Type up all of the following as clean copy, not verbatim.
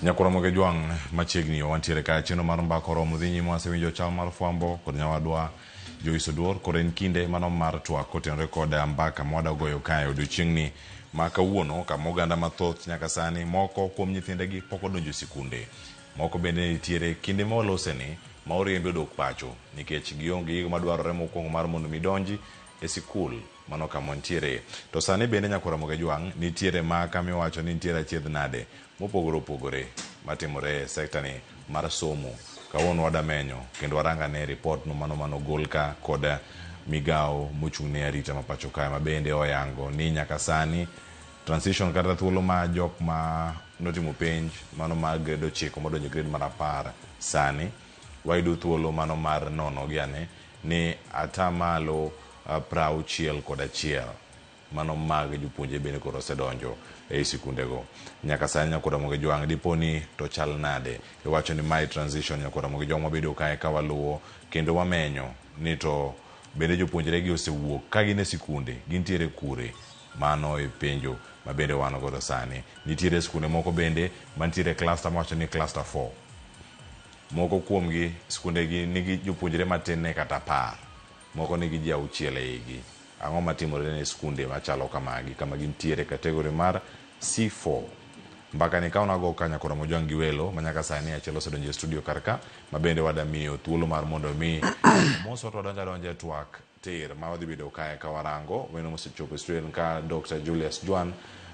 Nyakoromo ge jwang machiegni wantiere ka cheno mar mbako romo dhi nyime wasewinjo chal mar fwambo kod nyawadwa Joyce Oduor kod en kinde mano mar twak kotenore kod mbaka mwada goyo kae odiochieng'ni ma kawuono kama oganda mathoth nyaka sani moko kuom nyithindegi pok odonjo sikunde. Moko bende nitiere kinde ma oloseni ma oriembe odok pacho nikech gionge gigo madwarore mokwongo mar mondo midonji e sikul mano kama ntiere. To sani bende Nyakoromo ge jwang nitiere ma kama iwacho ni nitiere achiedh nade mopogore opogore matimore e sekta ni mar somo. Kawuono wadamenyo kendo warangane report no mano gol ka kod migao mochung'ne arita ma pacho kae ma bende oyango ni nyaka sani transition kata thuolo ma jok ma notimo penj mano mag grade 9 modonjo grade mar 10 sani wayudo thuolo mano mar nono gi ane ni atamalo 61 mano mag jopuonje bende koro osedonjo e sikundego. Nyaka sani Nyakoromo ge jwang diponi to chal nade iwacho ni my transition Nyakoromo ge jwang mabedo kae ka waluwo kendo wamenyo ni to bende jopuonjre gi osewuok ka gin e sikunde gintiere kure mano e penjo ma bende wan godo sani. Nitiere sikunde moko bende mantiere cluster mawacho ni cluster 4 moko kuomgi sikundegi nigi jopuonjre matin ne kata 10 moko nigi ji 6 e igi. Ang'o matimore ne sikunde machalo kamagi kama gintiere kategori mar C4 mbaka ni kauna go ka Nyakoromo jwang gi welo manyaka sani achiel osedonjo e studio karka ma bende wadamiyo thuolo mar mondo mi moso to donja twak tir ma wadhi bedo kae ka warango weno mosechopo e studio ka Dr. Julius Jwan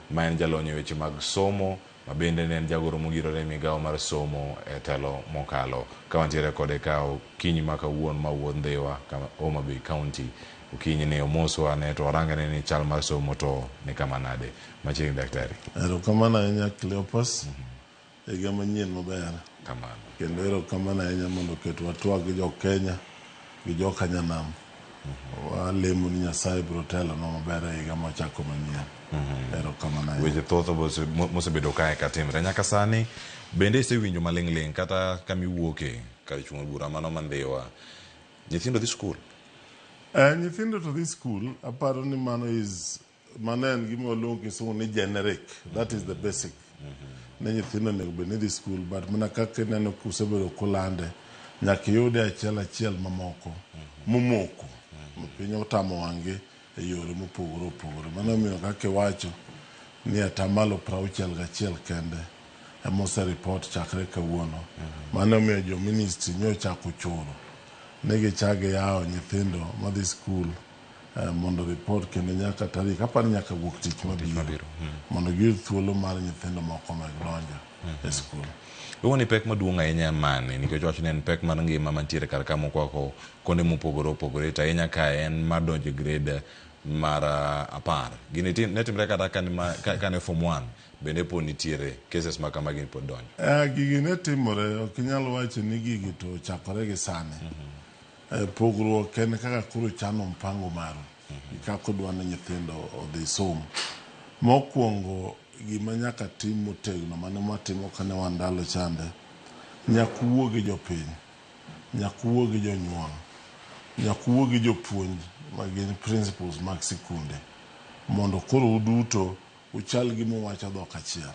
ma en jalony e weche mag somo ma bende ne en jagoro mogirore migao mar somo e telo mokalo ka wantiere kode ka okinyi ma kawuono ma wuon Ndhewa kama Homa Bay County. Ukinyi ne omoswa ne to warangane ni chal mar somo to ni kama nade machiegni daktari. Erokamano ahinya Cleopas higa manyien maber. Kamano. Kendo erokamano ahinya mondo ketwa twak gi jo-Kenya gi jo-Kanyanam. Walemo ni Nyasaye biro telo no maber e higa machako manyien. Erokamano ahinya. Weche thoth mosebedo kae katimre nyaka sani bende isewinjo maling'ling' kata kamiwuoke kar chung' bura mano ma Ndhewa nyithindo dhi skul. Nyithindo to this school, aparo ni mano en gima waluongo kisungu ni generic. That is the basic. Ne nyithindo onego bed ni dhi school, but mana kaka ineno kusebedo kulande nyaka yude achiel mamoko momoko piny otamo wang'e e yore mopogore opogore. Mano omiyo kaka iwacho ni atamalo 61 kende emose report chakre kawuono. Mano omiyo jo ministry nyochako choro negi chage yao nyithindo madhi skul mondo report kendo nyaka tarik apani nyaka wuok tich mabiro mondo giyud thuolo mar nyithindo moko mag donjo e skul. Ni pek maduong' ahinya mane nikech wach ne en pek mar ngima mantiere kar ka mokwako konde mopogore opogore to ahinya ka en mar donjo grade mar 10 gini ne timre kata kane form 1 bende po nitiere cases ma kama gin pod donjo. Gigi ne timore ok inyal wacho ni gigi to chakore gi sani. Pogruok en kaka kuro chano mpango maru kako dwa ni nyithindo odhi somo. Mokwongo gima nyaka tim motegno mane matimo kane wan ndalo chande nyaka wuo gi jopiny, nyaka wuo gi jonyuol, nyaka wuo gi jopuonj ma gin principals mag sikunde mondo koro uduto uchal gima wacho dhok achiel.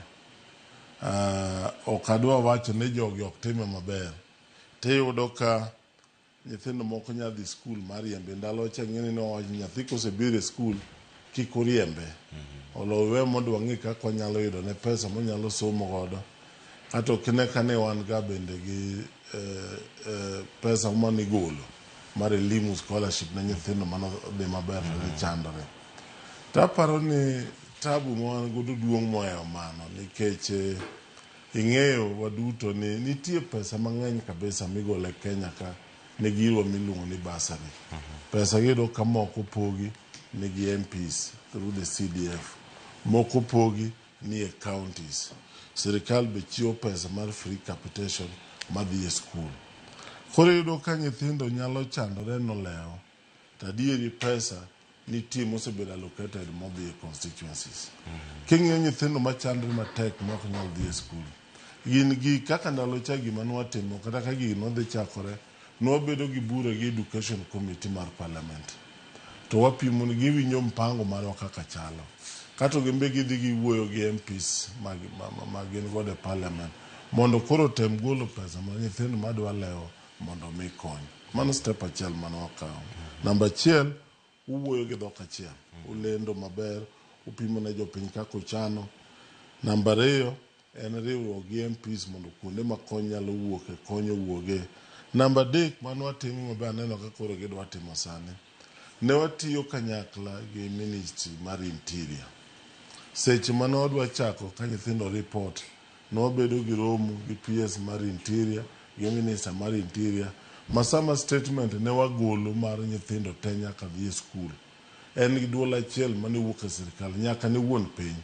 Ok adwa wacho ni jogi ok time maber tiyudo ka nyithindo moko nya dhi skul mariembe ndalo cha ng'eni no wach nyathi kosebiro e skul kik oriembe olowe mondo wang'e kaka onyalo yudo ne pesa monyalo somo godo kata okine kane wan ga bende gi pesa manigolo mar elimu scholarship ne nyithindo mano dhi maber ne chandore. Taparo ni tabu mwan godo duong' mohewo mano nikech ing'eyo waduto ni nitie pesa mang'eny kabisa migolo e Kenya ka ne giro miluongo ni basari. Pesa gido ka moko pogi ne gi MPs through the CDF. Moko pogi ni e counties. Sirikal be chiwo pesa mar free capitation madhi e school. Koro yudo ka nyithindo nyalo chandore no leo. Tadieri pesa nitie mosebedo allocated modhi e constituencies. King'iyo nyithindo machandre matek mok nyal dhi e school. Gin gi kaka ndalo cha gima nwatimo kata ka gino dhi chakore nwabedo gi bura gi education committee mar parliament to wapimo ni giwinjo mpango marwa kaka chalo kato gimbe gidhi giwuoyo gi MPs mag gin gode parliament mondo koro tem golo pesa ma nyithindo madwa leo mondo mi kony. Mano step achiel mano wakawo. Namba achiel, uwuoyo gi dhok achiel. Ulendo maber, upimo ne jopiny kaka uchano. Namba ariyo, en riwruok gi MPs mondo kuonde ma kony nyalo wuoke, kony owuoge. Namba adek, mano watimo maber, aneno ka koro gidwa timo sani. Ne watiyo kanyakla gi Ministry mar Interior. Seche mane wadwa chako ka nyithindo report, ne wabedo gi romo gi PS mar Interior, gi Minister mar Interior. Masama statement ne wagolo mar nyithindo te nyaka dhi e skul. En gi duol achiel mane wuok e sirkal nyaka ne wuon piny.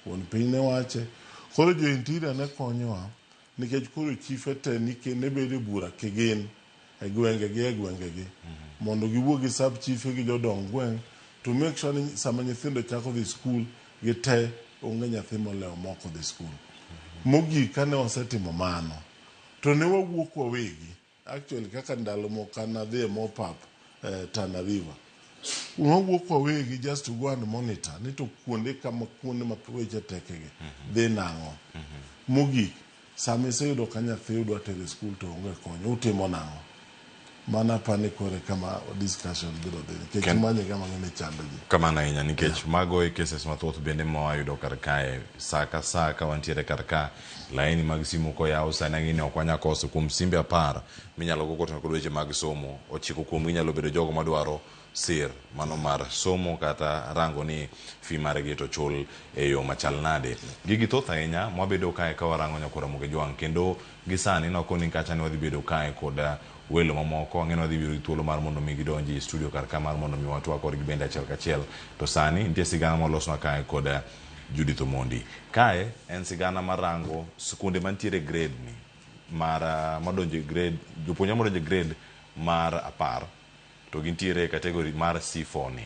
Wuon piny ne wache. Koro jo Interior ne konyowa nikech koro chife te ne bedo e bura kigin e gwengegi mondo giwuo gi sub chife gi jodong gweng to make sure ni sama nyithindo chako dhi skul gi te onge nyathi molewo moko dhi skul. Mogik kane wasetimo mano to ne wawuok wawegi. Actually kaka ndalo moko nadhi e Mopap Tana River. Wawuok wawegi just to go and monitor ni to kuonde ma weche tekegi dhi nang'o. Mogik sama iseyudo ka nyathi udwa tere skul to onge konyo, utimo nang'o? Mana pane kore kama discussion biro dhi nikech manye kama ngene chando ji kamana ahinya nikech mago e cases mathoth bende mawayudo kar kae sa ka wantiere kar ka laini mag simu koyaw sana ngine ok wanya koso kuom simbe 10 minyalo go koto kod weche mag somo ochiko kuom ginyalo bedo jogo madwaro sir mano mar somo kata rango ni fi margi to chul e yo machal nade. Gigi thoth ahinya mwabedo kae ka warango nyakora muge jwang kendo gisani no koni kacha ni wadhi bedo kae koda welo mamoko ang'eno dhi biro thuolo mar mondo mi gidonji e studio kar ka mar mondo mi watwa kod gibende achiel kachiel to sani nitie sigana molosnwa kae kod Judith Omondi. Kae en sigana marango skunde mantiere grade ni mar madonje grade jopuonjre modonje grade mar 10 to gintiere kategori mar C4 ni.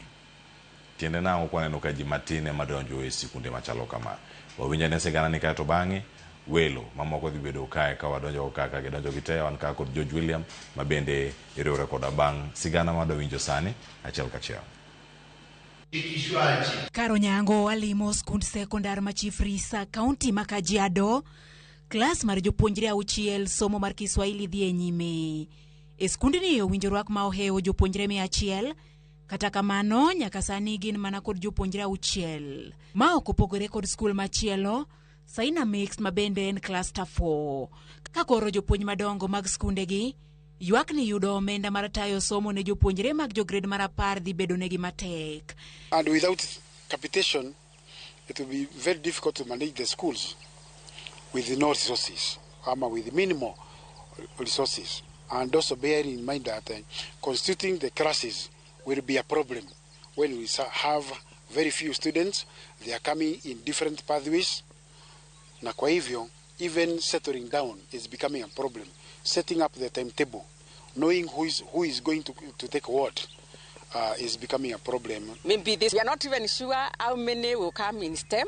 Tiende nang'o kwaneno ka ji matine madonjo e sikunde machalo kama. Wawinja ne sigana ni kae to bang'e welo mamoko dhi bedo kae ka wadonjo kaka gidonjo gite wan ka kod George William mabende iriwre koda bang' sigana mado winjo sani achiel kachiel. Karo Nyango alimo skund sekondar ma Chief Risa kaunti ma Kajiado. Klas mar jopuonjre 6 somo mar Kiswahili dhi e nyime. E skundni owinjo rwak ma ohewo jopuonjre 100 kata kamano nyaka sani gin mana kod jopuonjre 6 ma ok opogore kod skul machielo Saina Mix mabende en cluster 4. Kakoro jopuonj madongo mag skunde gi ywak ni yudo omenda mar tayo somo ne jopuonjre mag jograde mar 10 dhi bedo negi matek. And without capitation, it will be very difficult to manage the schools with no resources, with minimal resources. And also bear in mind that constituting the classes will be a problem when we have very few students. They are coming in different pathways. Na kwa hivyo, even settling down is becoming a problem. Setting up the timetable, knowing who is going to take what, is becoming a problem. Maybe we are not even sure how many will come in STEM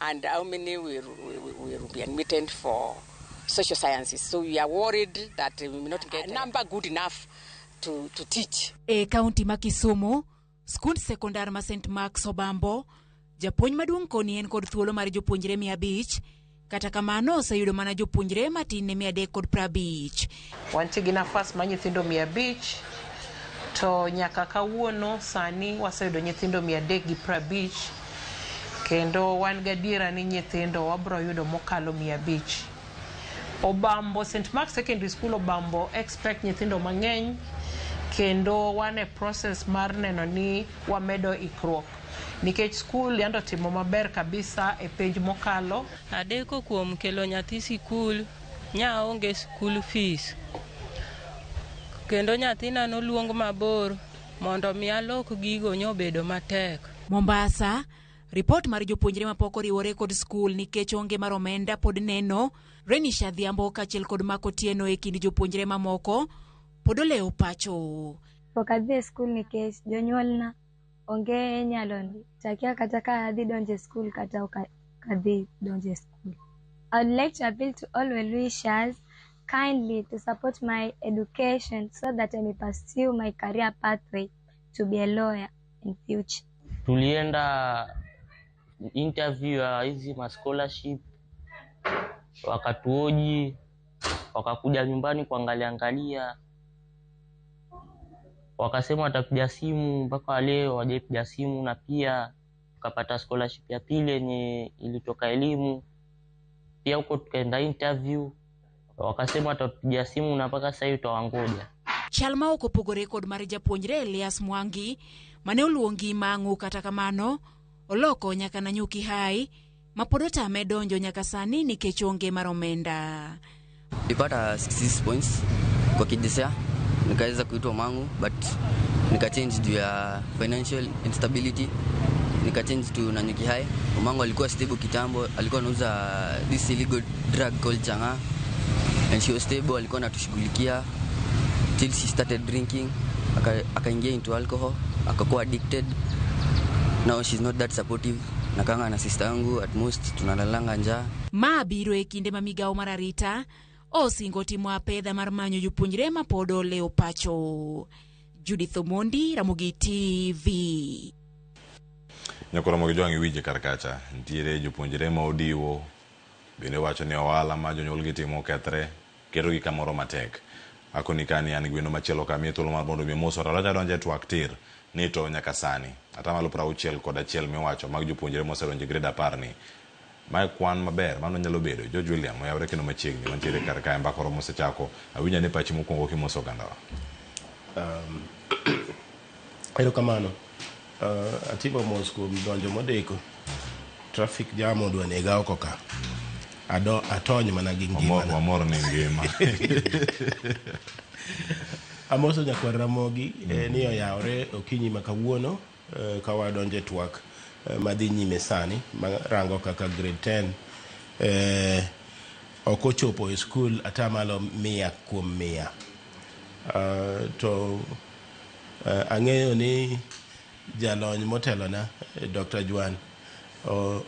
and how many will be admitted for social sciences. So we are worried that we will not get a number good enough to teach. E kaunti ma Kisumu, skund sekondar ma St. Mark's Obambo, japuonj maduong' koni en kod thuolo mar jopuonjre 500 kata kamano oseyudo mana jopuonjre matin ne 350. Wantie gi nafas ma nyithindo 500 to nyaka kawuono sani waseyudo nyithindo 350 kendo wan gadiera ni nyithindo wabro yudo mokalo 500. Obambo St. Mark's Secondary School Obambo expect nyithindo mang'eny kendo wan e process mar neno ni wamedo ikruok nikech skul yando timo maber kabisa e penj mokalo. Adeko kuom kelo nyathi sikul nya onge school fees kendo nyathina noluong mabor mondo mi alok gigo nyobedo matek. Mombasa, report mar jopuonjre mapok oriwore kod skul nikech onge mar omenda pod neno. Renisha Dhiambo kachiel kod Mako Tieno e kind jopuonjre mamoko pod olewo pacho. Pok adhi e skul nikech jonyuolna onge nyalo takia kata ka adhi donje skul kata ok adhi donje skul. I would like to appeal to all well-wishers kindly to support my education so that I may pursue my career pathway to be a lawyer in future. Tulienda interview ya hizi ma scholarship wakatuoji, wakakuja nyumbani kuangalia, wakasema watapiga simu, mpaka leo hawajapiga simu. Na pia tukapata scholarship ya pili yenye ilitoka elimu, pia huko tukaenda interview, wakasema watapiga simu na mpaka sasa tutawangoja. Chalma okopogore kod mar japuonjre Elias Mwangi mane oluongi mang'u, kata kamano oloko nyaka Nanyuki High mapod otame donjo nyaka sani nikech onge mar omenda. Nilipata 66 points kwa kidesea, nikaweza kuitwa Mang'u, but nikachange juu ya financial instability, nikachange to Nanyuki High. Mang'u alikuwa stable kitambo, alikuwa anauza this illegal drug called changa, and she was stable, alikuwa anatushughulikia till she started drinking, akaingia into alcohol, akakuwa addicted. Now she's not that supportive. Nakanga na sister yangu, at most tunalalanga njaa. Ma biro e kinde ma migao mar arita osingo timo apedha mar manyo jopuonjre ma pod oleo pacho. Judith Omondi, Ramogi TV. Nyakora Ramogi joangi wije karkacha ntiere jopuonjre ma odiwo, bende wacho ni ohala ma jonyuolgi timo kethre, kero gi kamoro matek. Akoni kani an gweno machielo kami thuolo mar mondo mi moso raja donje twak tir ni to nyaka sani atamalo 61 miwacho mag jopuonjre mosedonje grade 10 ni mai kwan maber mano nyalo bedo. George William oyawre kendo machiegni mantiere kar kae mbakoro mosechako awinja ne pachi mokwongo kimoso gandawa. Ero kamano atimo mos kuom donjo modeko traffic jam odwa nega oko ka atony mana gi ngima amor ni ngima. Amoso nyakwar Ramogi ni oyawre okinyi makawuono ka wadonje twak madhi nyime sani marango kaka grade 10 okochopo e school atamalo 100%. To ang'eyo ni jalony motelona Dr. Juan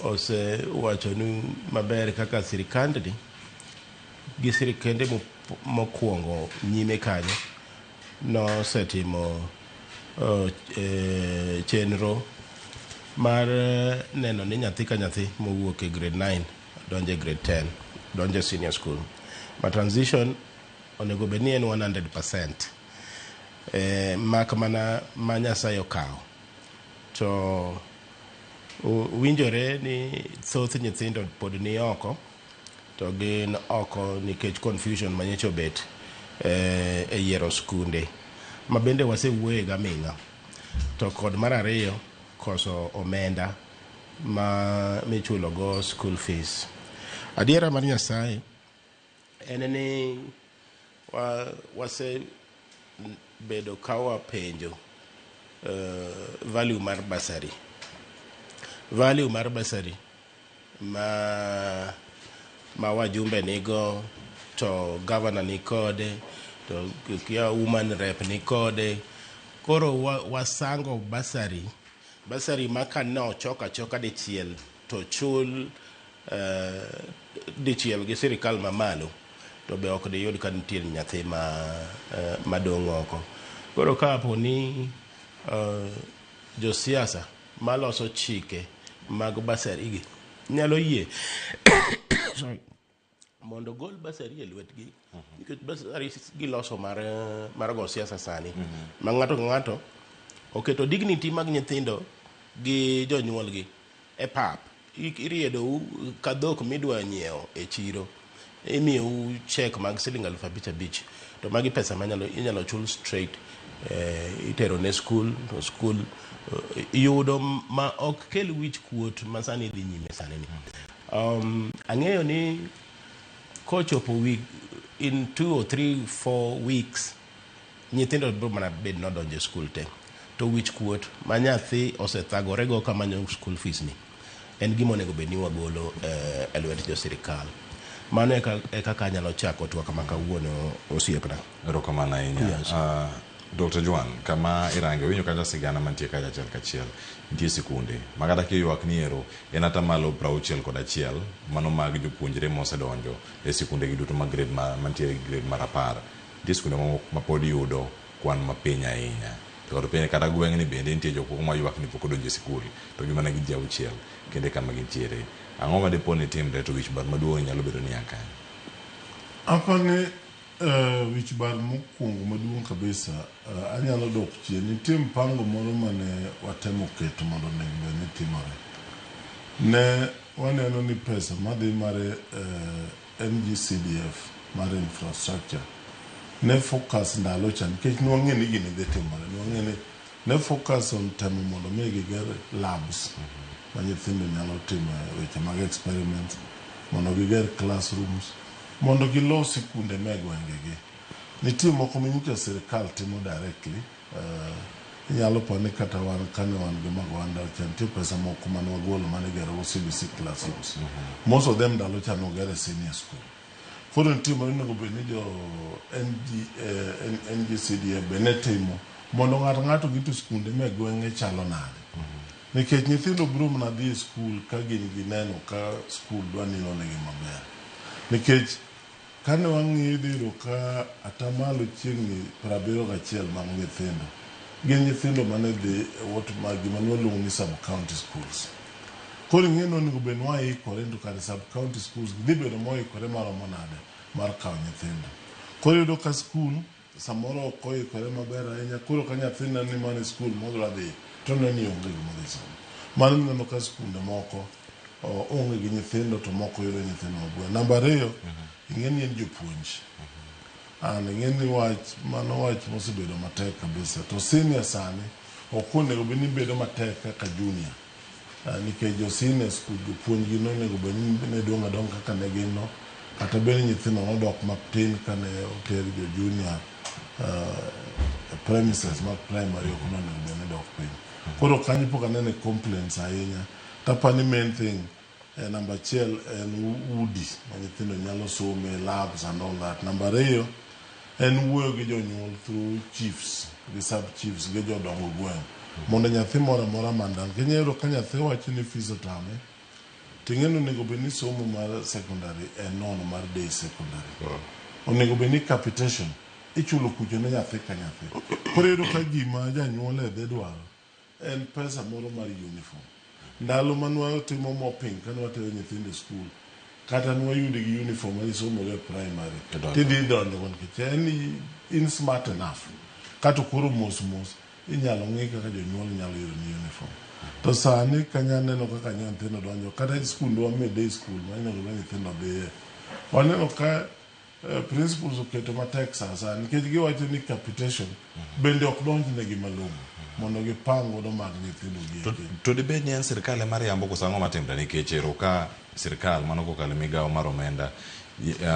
ose wacho ni maber kaka sirikandni gi sirikende mokwongo nyime kanyo no setimo chenro mar neno ni nyathi ka nyathi mowuok e grade 9 donje grade 10 donje senior school. Ma transition onego bed ni en 100%. Mak mana ma Nyasaye okawo. To winjore ni thoth nyithindo pod ni oko, to gin oko nikech confusion manyecho bet e yiero skunde ma bende wasewuoye gaming'a, to kod mar ariyo koso omenda ma michulo go school fees. Adiera mar Nyasaye en ni wase bedo kawa penjo value mar basari ma wajumbe nigo, to governor ni kode, to kia woman rep ni kode. Koro wasango basari makano choka dichiel to chul dichiel gi sirikal mamalo, to be ok diyud ka nitie nyathi madong' oko. Koro kapo ni josiasa maloso chike mag basari gi nyalo yie mondo gol basari e lwetgi, nikech basari giloso mar go siasa sani, ma ng'ato oketo dignity mag nyithindo gi jonyuolgi e pap. Iriedo ka dhok midwa nyiewo e chiro, imiyo check mag siling 5,500, to magi pesa inyalo chul straight, itero ne school, to school yudo ma ok kel wich kuot ma sani dhi nyime sani ni. Ang'eyo ni kochopo week in 2 or 3 4 weeks nyithindo bro mana bed no donje school te, to wich kuot ma nyathi osethagore go kamanyo school fees ni en gima onego bed ni wagolo e lwet jo sirikal. Mano e kaka anyalo chako twak kama kawuono osiepna. Erokamano ahinya. Dr. Juan, kama irange winyo kata sigana mantie kacha chel kachiel nitie sikunde makata kiywak ni ero en atamalo 61 mano mag jopuonjre mosedonjo e sikunde gi duto mag grade mantie grade mar 10. Nitie sikunde ma pod yudo kwan mapiny ahinya. to pene kata gweng' ni bende nitie jok moko mayuak ni pok odonjo e sikul to gimana gi ji auchiel kende kama gintiere. Ang'o ma dipo ni timre to wich bar maduong' nyalo bedo ni akanya? Apani wich bar mokwongo maduong' kabisa anyalo dok chien. Nitie mpango moro mane watemo keto mondo onego bed ni timore. Ne waneno ni pesa madhi mare NGCDF mar infrastructure ne focus ndalo cha nikech nwang'e ni gini dhi timore. Nwang'e ni ne focus on temo mondo mi giger labs ma nyithindo nyalo timo weche mag experiments, mondo giger classrooms, mondo gilos sikunde me gwengegi. Nitie moko minyicha sirikal timo directly. Inyalo pane kata wan kane wan gi Magwanda cha nitie pesa moko mane wagolo mane gero CBC classrooms. Most of them ndalo cha nogere senior school. Koro nitie monego bed ni jo NGCDF bende timo mondo ng'ato gito sikunde me gwenge chalo nade. Nikech nyithindo biro mana dhi e skul ka gin gineno ka skul dwa nino negi maber. Nikech kane wang'iyo dhiro ka atamalo chiegni 71 mag nyithindo gin nyithindo mane dhi gima nwaluongo ni sub-county schools. Koro ing'eno onego bed ni waikore to kare sub-county schools dhi bedo moikore maromo nade mar kawo nyithindo. Koro yudo ka skul samoro ok oikore maber ahinya. Koro ka nyathi ni mane skul modwa dhi to ne ni onge gimodhi somo. Mano neno ka skunde moko onge gi nyithindo to moko yudo nyithindo mabuo. Namba 2, ing'eni en jopuonj. Ing'eni mano wach mosebedo matek kabisa. To senior sani ok onego bed ni bedo matek kaka junior. Nikech jo senior school jopuonj gi nonego bed ni dong' adong' kaka ne gin no. Kata bed nyithindo nodok matin kane oter jo junior premises mag primary ok nonego bed ni dok piny. Koro kanyo pok anene complaints ahinya. Tapani main thing number 1 en udi ma nyithindo nyalo some, labs and all that. Number 2 en wuoyo gi jonyuol through chiefs gi sub chiefs gi jodongo gweng' mondo nyathi moro amora mandan kenyero ka nyathi wacho ni fees otame ting'eno onego bed ni somo mar secondary en nono mar day secondary. Onego bed ni capitation ichulo kucho ne nyathi ka nyathi. Koro yudo ka gima janyuol edhe dwaro en pesa moro mar uniform. Ndalo manwa timo mopping kane watero nyithindo skul kata nwayude gi uniform ma isomo go primary tidhi donjo nikech en in smart enough kata koro mos inyalo ng'i kaka jonyuol nyalo yudo ni uniform. To sani kanya neno kaka nyithindo donjo kata skundwa me day school ma inyalo ga nyithindo dhiye waneno ka principals oketo matek sasa nikech giwacho ni capitation bende ok donjnegi malong'o mondo gipang godo mag nyithindo gi. To dibed ni en sirikal ema riambo koso ang'o matimre nikech ero ka sirikal mano kokalo migawo mar omenda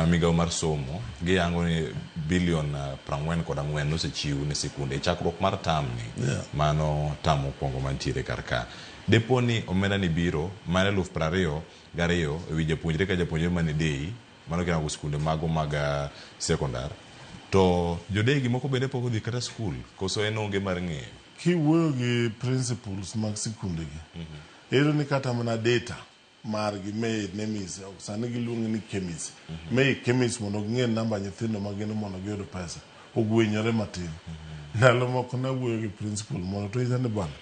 migawo mar somo giyango ni bilion 44 nosechiw ne sikunde chakruok mar tam ni mano tam mokwongo mantiere kar ka. Depo ni omenda ni biro mar 2022 ewi japuonjre ka japuonjre mane dei mano kinago sikunde mago mag sekondar to jodei gi moko bende pok odhi kata skul koso en onge mar ng'eyo. Kiwuoyo gi principals mag sikunde gi ero ni kata mana data margi me nemis sani giluongo ni chemis me chemis mondo ging'e namba nyithindo magin mondo giyud pesa ogwenyore matin. Ndalo moko nawuoyo gi principal mondo to izane bwana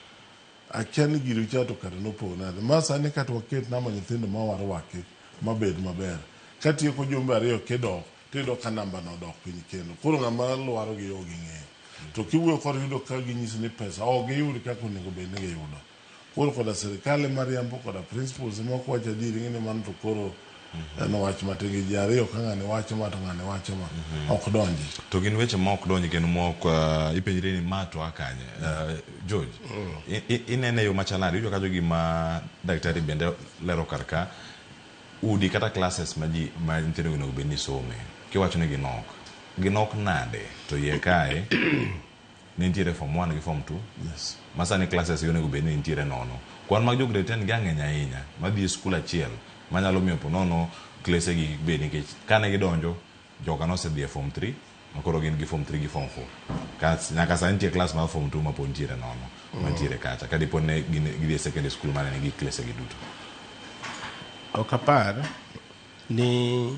akia ni giro cha to kata nopogo nade ma sani kata waket namba nyithindo ma warwake mabed maber katieko jumbe 2 kidok tiyudo ka namba no dok piny kendo. Koro ng'ama lwaro gi yogi ng'eyo to kiwuoyo kod yudo ka ginyisi ni pesa ok giyud kaka onego bed ni giyudo. Koro koda sirikal mariambo koda principals moko wacho adieri ng'eni mano to koro en wach matin gi ji ariyo ka ng'ane wacho ma to ng'ane wacho ma ok donji. To gin weche ma ok donji kendo mok ipenjre ni ma to akanye. George, inene yo machalari iyudo ka jogi ma daktari bende lero kar ka udi kata classes ma nyithindo onego bed ni some kiwacho ni ginok nade to iye kae ne nitiere form 1 gi form 2. Yes. Masani classes onego bed ni nitiere nono. Kwan mag jo grade 10 gi ang'eny ahinya madhi e skul achiel manyalo miyo po nono klese gi bed nikech kane gidonjo joka nosedhi e form 3 makoro gin gi form 3 gi form 4 nyaka sani nitie class mar form 2 ma po nitiere nono mantiere kacha ka dipo ne gidhi e secondary school mane nigi klese gi duto. Ok apar ni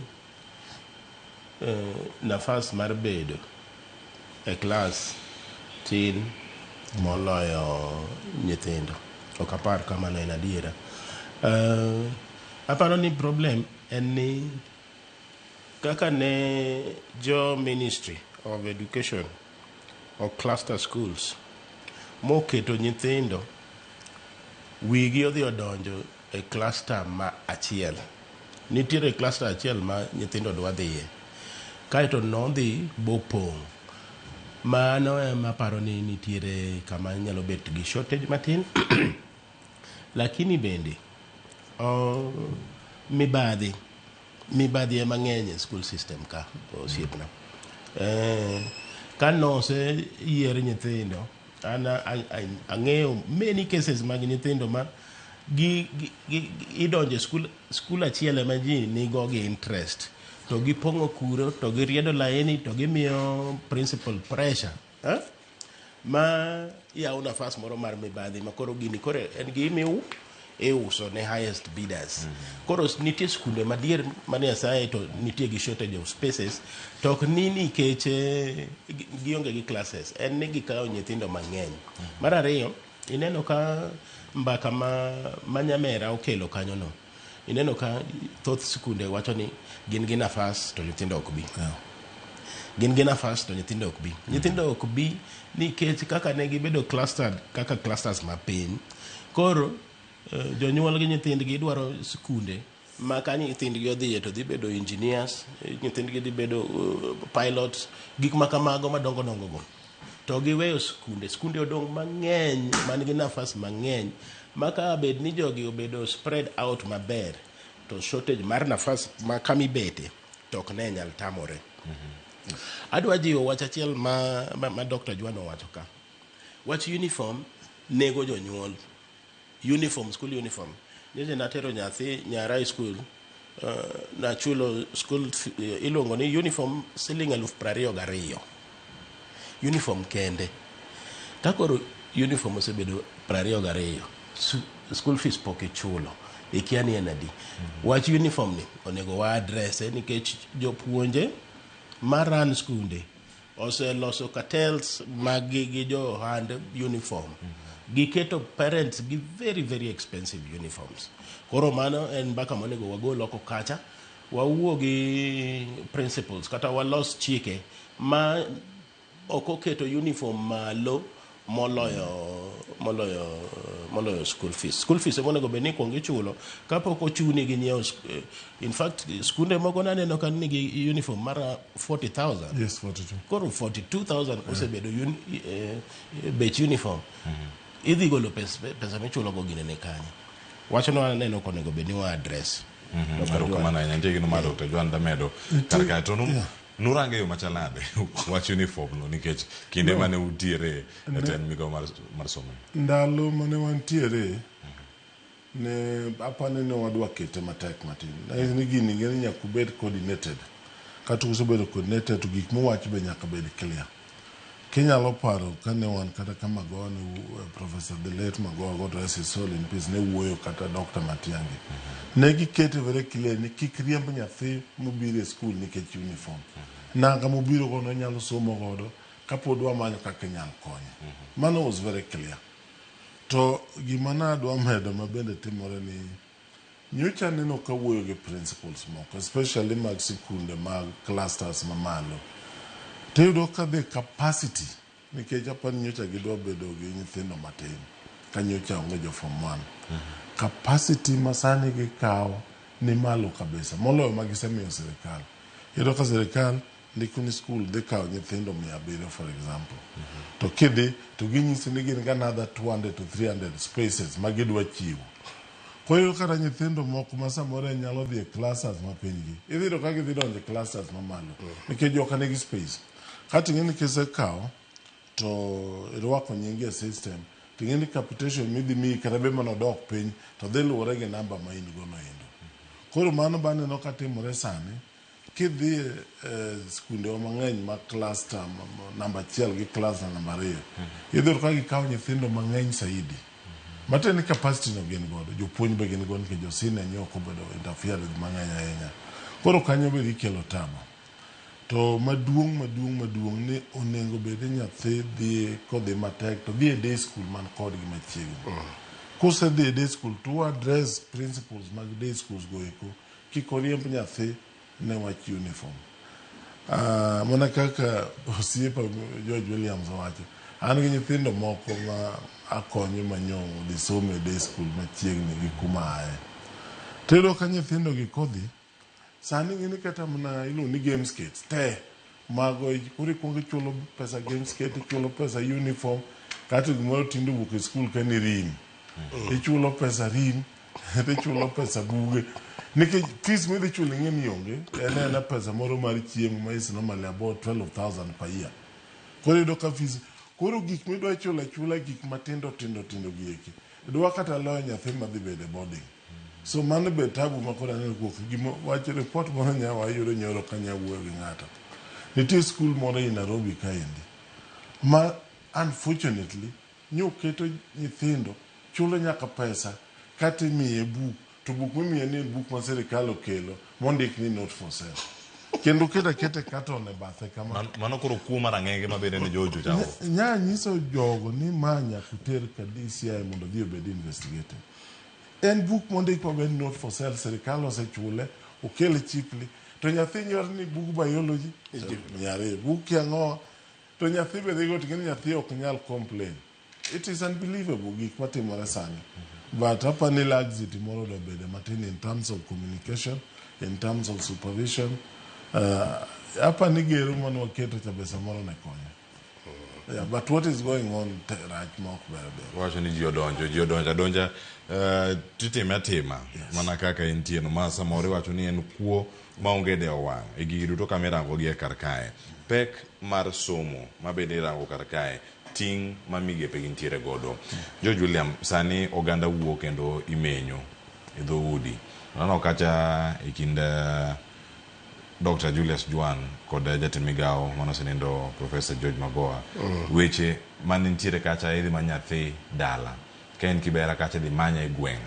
nafas mar bedo e class tin moloyo nyithindo. Ok apar kamano en adiera. Aparo ni problem en ni kaka ne jo Ministry of Education o cluster schools moketo nyithindo wigi odhi odonjo e cluster ma achiel. Nitiere cluster achiel ma nyithindo dwa dhiye, kaeto nodhi bopong'. Mano ema paro ni nitiere kama nyalo bet gi shortage matin. Lakini bende mibadhi ema ng'eny e school system ka osiepna. Ka nose yier nyithindo, ang'eyo many cases mag nyithindo ma idonje skul achiel ema ji nigo gi interest, to gipong'o kuro, to giriedo laini, to gimiyo principal pressure, ma yawo nafas moro mar mibadhi ma koro gini koro en gimiu iuso ne highest bidders. Koro nitie skunde madier mane asaye to nitie gi shortage of spaces, to ok ni nikech gionge gi classes, en ni gikawo nyithindo mang'eny. Mar ariyo, ineno ka mbaka ma Nyamera okelo kanyono, ineno ka thoth skunde wacho ni gin gi nafas to nyithindo ok bi. Gin gi nafas to nyithindo ok bi. Nyithindo ok bi nikech kaka ne gibedo clustered kaka clusters mapiny. Koro jonyuol gi nyithindgi dwaro skunde ma ka nyithindgi odhiye to dhi bedo engineers, nyithindgi dhi bedo pilots, gik ma kamago madongo dongo go. To giweyo skunde odong mang'eny man gi nafas mang'eny, maka bed ni jogi obedo spread out maber, to shortage mar nafas ma kami bete to ok ne nyal tamore. Adwa jiwo wach achiel ma Dr. Jwano wacho ka. Wach uniform nego jonyuol. Uniform, school uniform. Nyeje natero nyathi nyara school, nachulo school ilongo ni uniform siling 22,000. Uniform kende. Takoro uniform osebedo 22,000. School fees poke chulo. Ikiani enadi. Wach uniform ni onego wa address nikech jopuonje maran skunde ose loso cartels magi gi jo hand uniform. Giketo parents gi very very expensive uniforms. Koro mano en mbaka monego wagol oko kacha, wawuo gi principals kata walos chike ma oko keto uniform malo moloyo school fees. School fees monego beni kuongi chulo kapok ochuni gi nyiewo. In fact, skunde moko naneno kan nigi uniform mara 40,000. Yes, 42. Koro 42,000 osebedo bech uniform. Idhi golo pesa michulo go gine ne kanye. Wachono aneno konego beni wa address. Karo kamana nyanje gino ma Dr. Jwan damedo karka to nurange yo machalade wach uniform no nikech kinde mane utiere eten migo mar somo. Ndalo mane wantiere ne apane ne wadwa kete matek matin. Ni gini ngeni nyaka bed coordinated. Kata usebed coordinated to gik mowach be nyaka bed clear. Kinyalo paro kane wan kata kama gone Professor the late Magoha, God rest his soul in peace, ne wuoyo kata Dr. Matiang'i. Ne gikete very clear ni kik riemb nyathi mobiro e school nikech uniform. Nanga mobiro gono nyalo somo godo kapod wamanyo kaka nyalo konye. Mano was very clear. To gima nadwa medo mabende timore ni nyocha neno ka wuoyo gi principals moko, especially mag sikunde mag clusters mamalo. Teyudo ka the capacity nikech apani nyocha gidwa bedo gi nyithindo matin ka nyocha onge jo form 1. Capacity masani gikawo ni malo kabisa moloyo magisemiyo sirikal. Yudo ka sirikal ndiko ni school dhi kawo nyithindo 700 for example. To kidhi to ginyisi ni gin another 200 to 300 spaces magidwa chiwo. Kwa hiyo kata nyithindo moko ma samoro nyalo dhi e classes mapinygi. Idhi to ka gidhi donjo classes mamalo nikech joka nigi space. Kati ng'eni kisekawo to irwako nyingi e system, ting'eni capitation midhi miyi kata be manodok piny to dhi luwore gi namba ma in go no endo. Koro mano baneno katimore sani kidhi skunde mang'eny ma cluster namba 1 gi cluster namba 2 idhi ka gikawo nyithindo mang'eny saidi. Mateni capacity no gin godo, jopuonj be gin godo nikech josine nyoko bedo interfere with mang'eny ahinya. Koro kanyo be ikelo tamo. to maduong' ni onego bed ni nyathi dhi kodhi matek to dhi e day school man kodgi machiegni. Kose dhi e day school to address principles mag day schools go eko kik oriemb nyathi ne wach uniform. Mana kaka osiepa George Williams owacho, an gi nyithindo moko ma akonyo manyongo dhi somo e day school machiegni gi kuma aye. Tedo ka nyithindo gi kodhi sani gini kata mana iluongo ni game skates te mago kuri kuongo ichulo pesa game skate, ichulo pesa uniform, kata gimoro tindo wuok e skul ka ni rim, ichulo pesa rim, ichulo pesa buge, nikech fees midhi chulo ing'eni onge, ena pesa moro mar chiemo ma is normally about 12,000 per year. Koro yudo ka fees, koro gik midwa chulo achula gik matindo gieki, idwa kata loyo nyathi madhi bede boarding. So mano be tabu makora neno kuok gimo wacho report moro nyawa yudo nyoro kanya wuoyo gi ng'ato. Nitie school moro in Nairobi kaendi ma unfortunately nyoketo nyithindo chulo nyaka pesa kata imiye buk, to buk mimiye ni buk ma sirikal okelo mondik ni not for sale. Kendo kete katon e bathe kama. Mano koro kuo rang'enge mabende ne jojo chao. Nya nyiso jogo ni manya kuter ka DCI mondo dhi obed investigated. En buk mondik mabed not for sale, sirikal osechule, okele cheaply. To nyathi nyor ni buk biology, nyare buk yang'o, to nyathi be dhigo tingeni nyathi ok nyal complain. It is unbelievable gik matimore sani. But hapa ni laxity moro do bede matin in terms of communication, in terms of supervision. Hapa ni gero mano waketo cha besa moro ne konyo. Yeah, but what is going on right now? Wacho ni jio donja tema mana kaka entie no masa mori wacho ni en kuo maonge de owang e giru to kamerango gi kar kae pek mar somo mabede rango kar kae ting mamigepe gintiere godo. George William, sani oganda wuo kendo imenyo e dhoudi nano kacha e kind Dr. Julius Juan kod jatend migao manosenindo Professor George Magoha weche manitiere kacha idhi manyathi dala ken kibera kacha di manya e gweng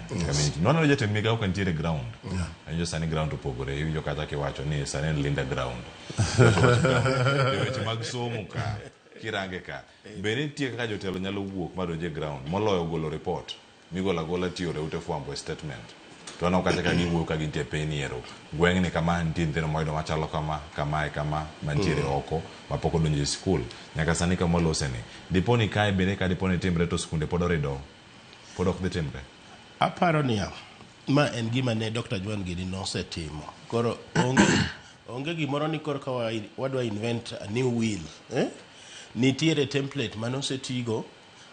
nono jatend migao kantiere ground anjo sani ground opogore hiyo kacha kiwacho ni sani linda ground weche mag somo ka kirange ka bene tie kaka jotelo nyalo wuok madonje ground moloyo golo report migola gola tiore ute fwambo statement to ano kacha ka giwuok ka gintie peniero gweng ni kama nitie nyithindo moyudo machalo kama mantiere oko mapok odonjo e skul nyaka sani kama oloseni diponi kae bende ka diponi timre to skunde pod orido pod ok dhi timre. Aparo niya ma en gima ne Dr. Juan Gidi nosetimo koro onge gimoro ni koro ka wadwa invent a new wheel nitiere template manosetigo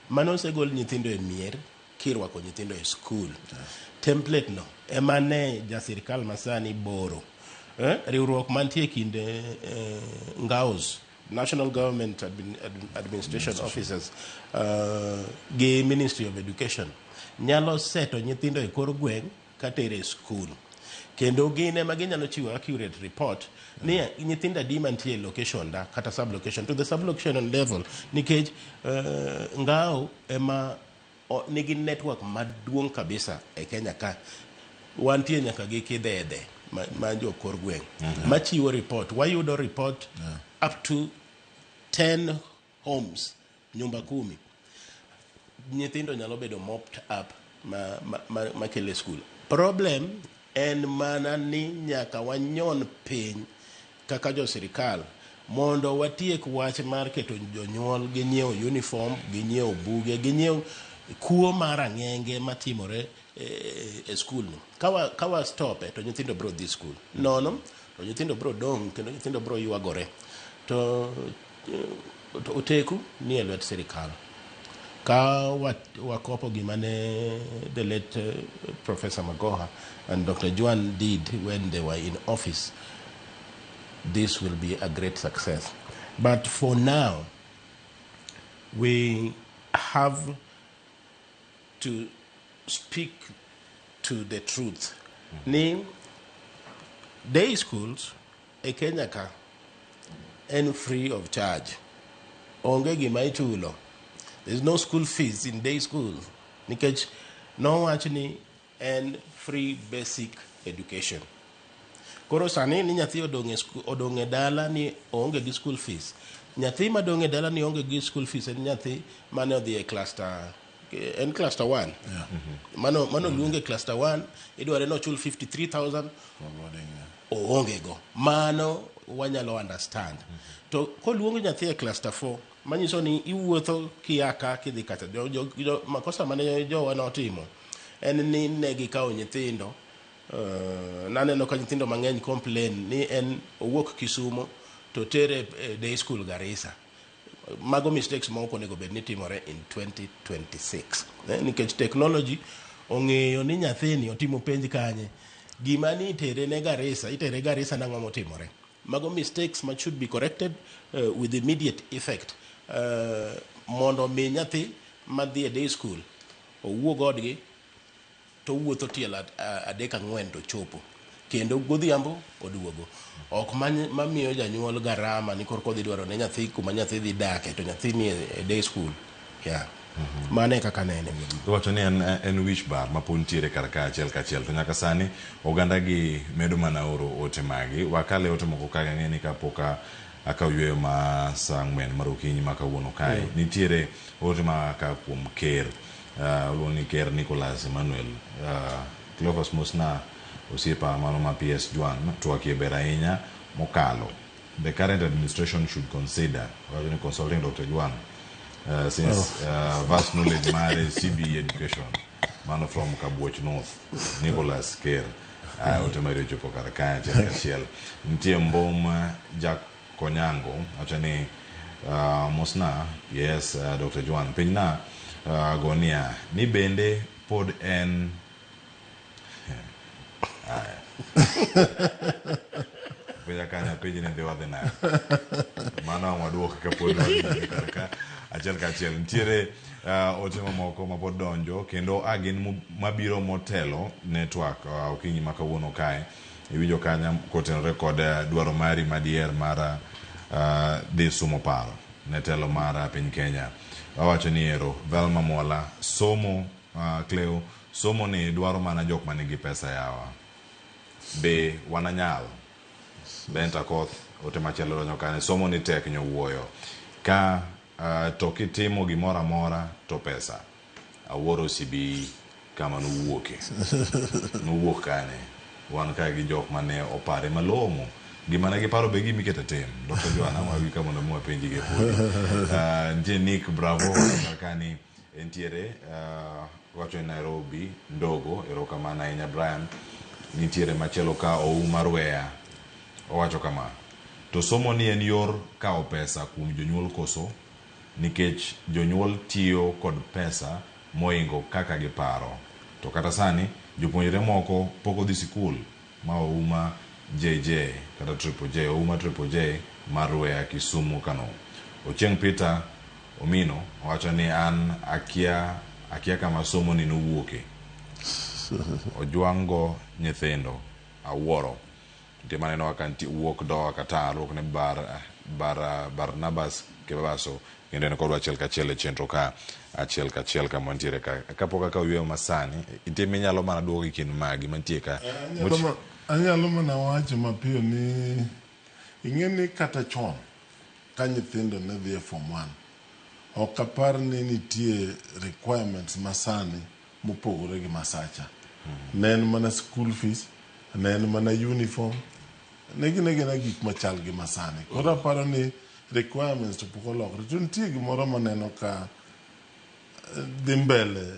manosegol nyithindo e mier kirwako nyithindo e skul template no emane jasirikal masani boro riwruok mantie kinde ngaos National Government Administration Officers gi Ministry of Education nyalo seto nyithindo e kor gweng katere skul kendo gine maginyalo chiwo accurate report ni nyithinda di mantie location da kata sub location to the sub location level nikech ngao ema nigi network maduong kabisa e Kenya ka wantie nyaka gi kidede manjo kor gweng machiwo report wayudo report up to 10 homes nyumba 10 nyithindo nyalo bedo mopped up ma kele school. Problem en mana ni nyaka wanyon piny kaka jo sirikal mondo watiek wach mar keto jonyuol gi nyiewo uniform gi nyiewo buge gi nyiewo kuo mar ang'enge matimore e school no kawa stop to nyithindo bro dhi school nono to nyithindo bro dong kendo nyithindo bro ywagore to oteku ni e lwet sirikal ka wakopo gimane the late Professor Magoha and Dr. Juan did when they were in office. This will be a great success. But for now, we have to speak to the truth. Ni day schools e Kenya ka and free of charge. Onge gima ichulo. There's no school fees in day school. Nikech no actually and free basic education. Koro sani ni nyathi odong' e dala ni oonge gi school fees. Nyathi madong' e dala ni oonge gi school fees en nyathi mane odhi e cluster 1. Mano luonge cluster 1 idware no chul 53,000 oonge go. Mano wanyalo understand. To koluongo nyathi e cluster 4 manyiso ni iwuotho kiaka kidhi kata makosa mane jowa notimo en ni ne gikawo nyithindo. Naneno ka nyithindo mang'eny complain ni en owuok Kisumo to tere day school Garissa. Mago mistakes moko onego bed ni timore in 2026 nikech technology ong'eyo ni nyathini otimo penj kanye, gima ni itere Garissa nang'o motimore. Mago mistakes that should be corrected with immediate effect. Mondo mi nyathi madhi e day school owuog odgi to wuotho tielo 3-4 to chopo kendo godhiambo oduogo. Ok mamiyo janyuol garama ni korko dhi dwaro ne nyathi kuma nyathi dhi dake to nyathi ni e day school. Mane kaka nene. Wacho ni en wish bar ma pun tiere karaka achiel kachiel to nyaka sani oganda gi medo mana oro ote magi. Wakale ote moko ka ng'eni ka poka aka yweyo ma saa 4 mar okinyi ma kawuono kae. Nitiere ote ma ka kuom ker. Luoni ker Nicholas Emmanuel. Cleophas Musna osiepa mano ma PS Juan twak e ber ahinya mokalo. The current administration should consider consulting Dr. Juan since vast knowledge mare CBE education man from Kabuoch North. Nicholas Ker otemare chopo karaka achiel. Nitie mbom Jack Konyango achani Musna yes Dr. Juan pinyna gonia ni bende pod en Penya kanya peji ne dewa de na. Mana waduok ka pod karaka achiel kachiel. Nitiere ote moko ma pod donjo kendo agin mabiro motelo network okinyi ma kawuono kae. Iwinjo kanya kotenore kod dwaro mari madier mara dhi sumo paro netelo mara piny Kenya. Wawacho ni ero Velma Mola somo Cleo somo ni dwaro mana jok manigi pesa yawa. Be wananyal Benta koth ote machielo donjo kane somo ni tek nyowuoyo ka to kitimo gimoro amora to pesa awuoro sibi kama nuwuok kane wan ka gi jok mane opare malong'o gima ne giparo be gimikete tim Dr. Joanna mawi kama mondo mwa penji ge nje Nick Bravo kani entiere wacho Nairobi ndogo erokamana ahinya Brian nitiere machielo ka Ouma Rwea owacho kama to somo ni en yor kao pesa kuom jonyuol koso nikech jonyuol tiyo kod pesa moingo kaka giparo to kata sani jopuonjre moko pok odhi sikul ma Ouma JJ kata Triple J Ouma Triple J mar Rwea Kisumu Kano. Ochieng Peter Omino owacho ni an akia kama somo ni nuwuoke ojuango nyithindo awuoro Timane no akanti wuok do kata ruok ne Barnabas Kebaso kendo ne kodwa achiel kachiel e chenro ka achiel kachiel ka mantiere ka kapoka ka wiyo masani itime nyalo mana duogo kin magi mantie ka anyalo mana wacho mapiyo ni ing'eni kata chon ka nyithindo ne dhi e form 1 ok apar ni nitie requirements masani mopogore gi masacha ne en mana school fees ne en mana uniform negina gik machal gi masani koro aparo ni requirements to pok olokre to nitie gimoro maneno ka dhi mbele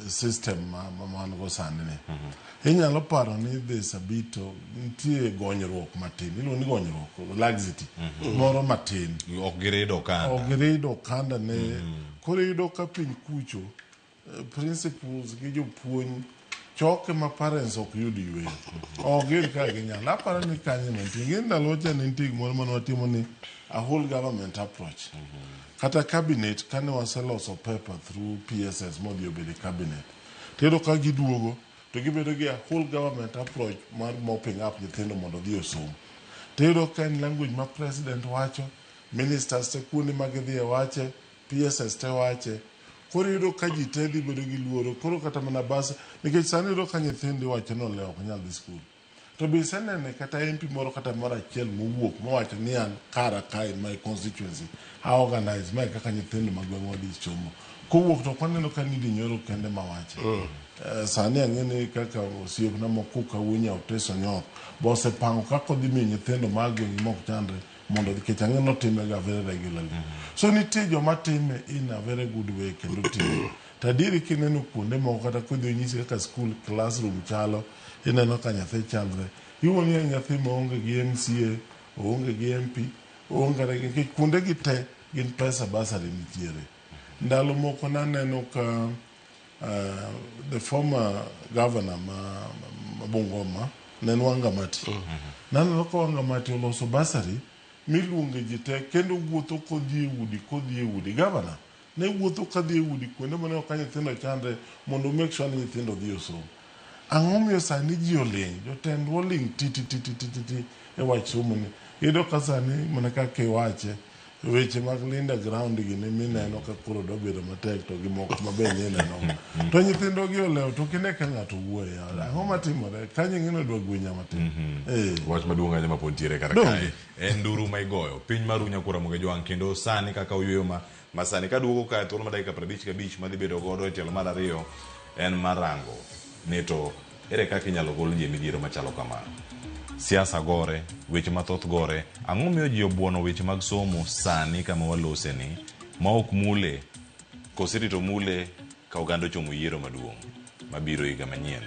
system man go sani ni inyalo paro ni dhi sabito nitie gonyruok matin iluongo ni gonyruok laxity moro matin ok girido kanda ne koro yudo ka piny kucho principals gi jopuonj choke ma parents ok yud yweyo ogir ka ginyalo aparo ni kanye mantie ng'e ndalo cha ne nitie gimoro mane watimo ni a whole government approach kata cabinet kane waseloso paper through PSS modhi obedo cabinet tero ka giduogo to gibedo gi a whole government approach mar mopping up nyithindo mondo dhi osom tero ka en language ma president wacho ministers te kuonde ma gidhi wache PSS te wache koro yudo ka ji te dhi bedo gi luoro koro kata mana bas nikech sani yudo ka nyithindi wacho no leo ok nyal dhi skul to be senene kata MP moro kata moro achiel mowuok mowacho ni an kara ka in my constituency I organize my kaka nyithindo magweng' wadi chomo kowuok to kwaneno ka nidi nyoro kende mawache sani ang'eni kaka osiepna moko kawuonya oteso nyor bose pango kako dhi miyo nyithindo magweng' mok chandre mondo nikech ang'eno time ga very regularly so nitie joma time in a very good way kendo time tadiri kineno kuonde moko kata kodhi nyisi kaka school classroom chalo ineno ka nyathi chalre iwoni nyathi maonge gi MCA oonge gi MP oonge gi kuonde gi te gin pesa basari nitiere ndalo moko naneno ka the former governor ma Bungoma nen Wangamati naneno ka Wangamati oloso basari miluonge ji te kendo wuotho kodhi e udi governor ne wuotho kadhi e udi kuonde mane ka nyithindo chandre mondo make sure ni nyithindo dhi osomo ang'o miyo sani ji oling jotend oling titi e wach somo ni iyudo ka sani mana kaka iwache weche mag linda ground gi ne mineno ka koro dobedo matek to gi moko mabe neno to nyithindo gi olewo to kine ka ng'ato wuoye ang'o matimore kanyo ng'ino dwa gwenya matin wach maduong' aja mapod tiere kar kae en nduru ma igoyo piny mar Unyakura Mogejwang' kendo sani kaka uyueyo masani kaduogo ka thuolo ma dakika 55 madhi bedo godo e tielo mar ariyo en marango ni to ere kaka inyalo gol ji midhiero machalo kamano siasa gore weche mathoth gore ang'o miyo ji obuono weche mag somo sani kama walose ni ma ok mule koserito mule ka oganda ochomo yiero maduong' mabiro higa manyien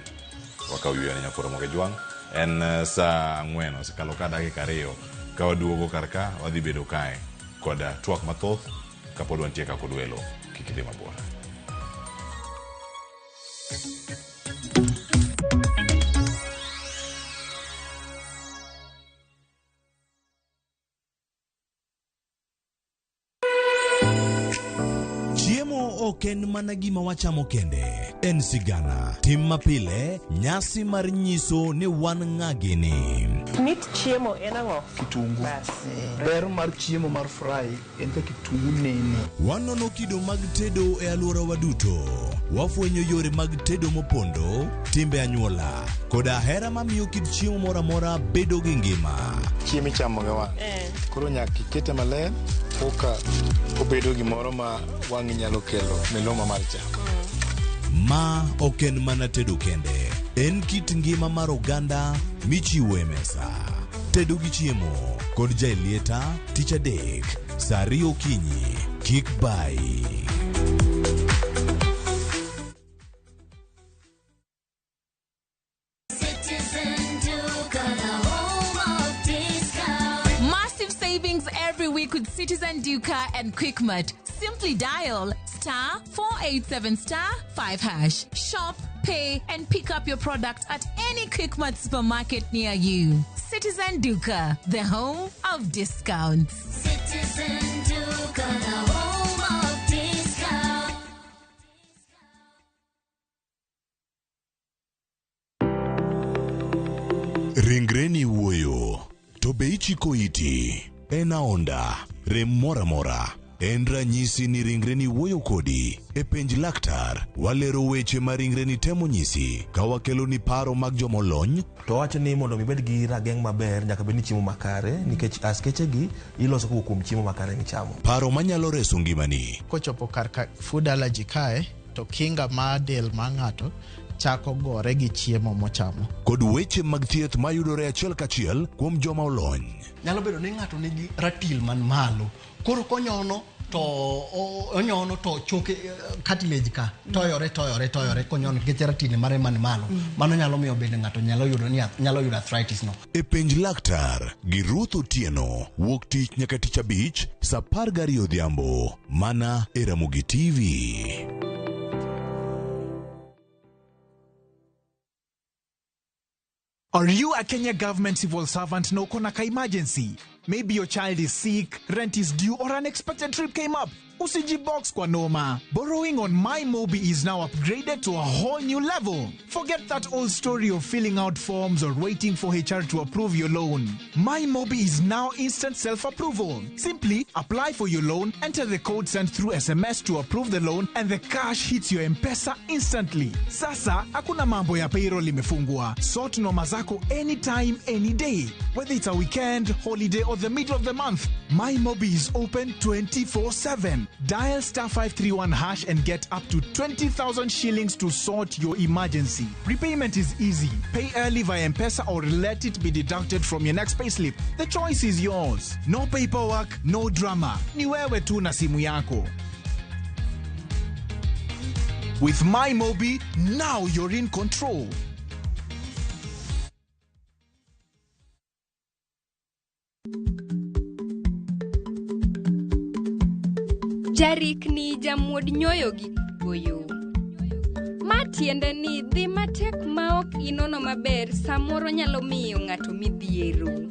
waka uyueyo ne Nyakura Mogejwang' en saa 4 osekalo ka dakika 2 ka waduogo kar ka wadhi bedo kae kod twak mathoth kapod wantie ka kod welo kik idhi mabor. Oken mana gima wachamo kende en sigana tim mapile nyasi mar nyiso ni wan ng'agini Mit chiemo en ang'o? Kitungu. Ber mar chiemo mar fry en ka kitungu nene. Wanono kido mag tedo e alworawa duto. Wafwenyo yore mag tedo mopondo, timbe anyuola, koda hera mamiyo kit chiemo moro amora bedo gi ngima. Chiemo ichamo ga wang'. Koro nyaka ikete maler koka obedo gimoro ma wang'i nyalo kelo miluma mar chamo. Ma oken mana tedo kende. En kit ngima mar oganda michiwo e mesa. Tedo gi chiemo kod jailieta tich adek saa 2 okinyi kik bai. Massive savings every week with Citizen Duca and Quickmart. Simply dial *487*5#. Shop, pay, and pick up your product at any Quickmart supermarket near you. Citizen Duca, the home of discounts. Citizen Duca, the home of discounts. Ringreni wuoyo, to be ichiko iti, en aonda, rem mora mora. En ranyisi ni ringreni wuoyo kodi e penj laktar walero weche ma ringreni temo nyisi ka wakelo ni paro mag jomolony to wacho ni mondo mibed gi rageng' maber nyaka bed ni chiemo makare nikech askeche gi iloso kuom chiemo makare michamo. Paro manyalo reso ngimani. Kochopo kar food allergy kae to kinga ma del ma ng'ato chako gore gi chiemo mochamo. Kod weche mag thieth mayudore achiel kachiel kuom joma olony. Nyalo bedo ni ng'ato nigi ratil man malo. Koro konyono to choke cartilage ka toyore konyono nikech ratil mare man malo. Mano nyalo miyo bende ng'ato nyalo yudo arthritis no. E penj laktar gi Ruth Otieno wuok tich nyaka tich abich saa 12 odhiambo mana e Ramogi TV. Are you a Kenya government civil servant na uko na ka emergency? Maybe your child is sick, rent is due, or unexpected trip came up. Usijibox kwa noma. Borrowing on MyMobi is now upgraded to a whole new level. Forget that old story of filling out forms or waiting for HR to approve your loan. MyMobi is now instant self-approval. Simply apply for your loan, enter the code sent through SMS to approve the loan, and the cash hits your M-Pesa instantly. Sasa, hakuna mambo ya payroll imefungwa. Sort noma zako anytime, any day. Whether it's a weekend, holiday, or the middle of the month, MyMobi is open 24/7. Dial *531# and get up to 20,000 shillings to sort your emergency. Repayment is easy. Pay early via M-Pesa or let it be deducted from your next payslip. The choice is yours. No paperwork, no drama. Ni wewe tu na simu yako. With MyMobi, now you're in control. Jarik ni jamuod nyoyo gi goyo. Matiende ni dhi matek maok inono maber samoro nyalo miyo ng'ato midhiero.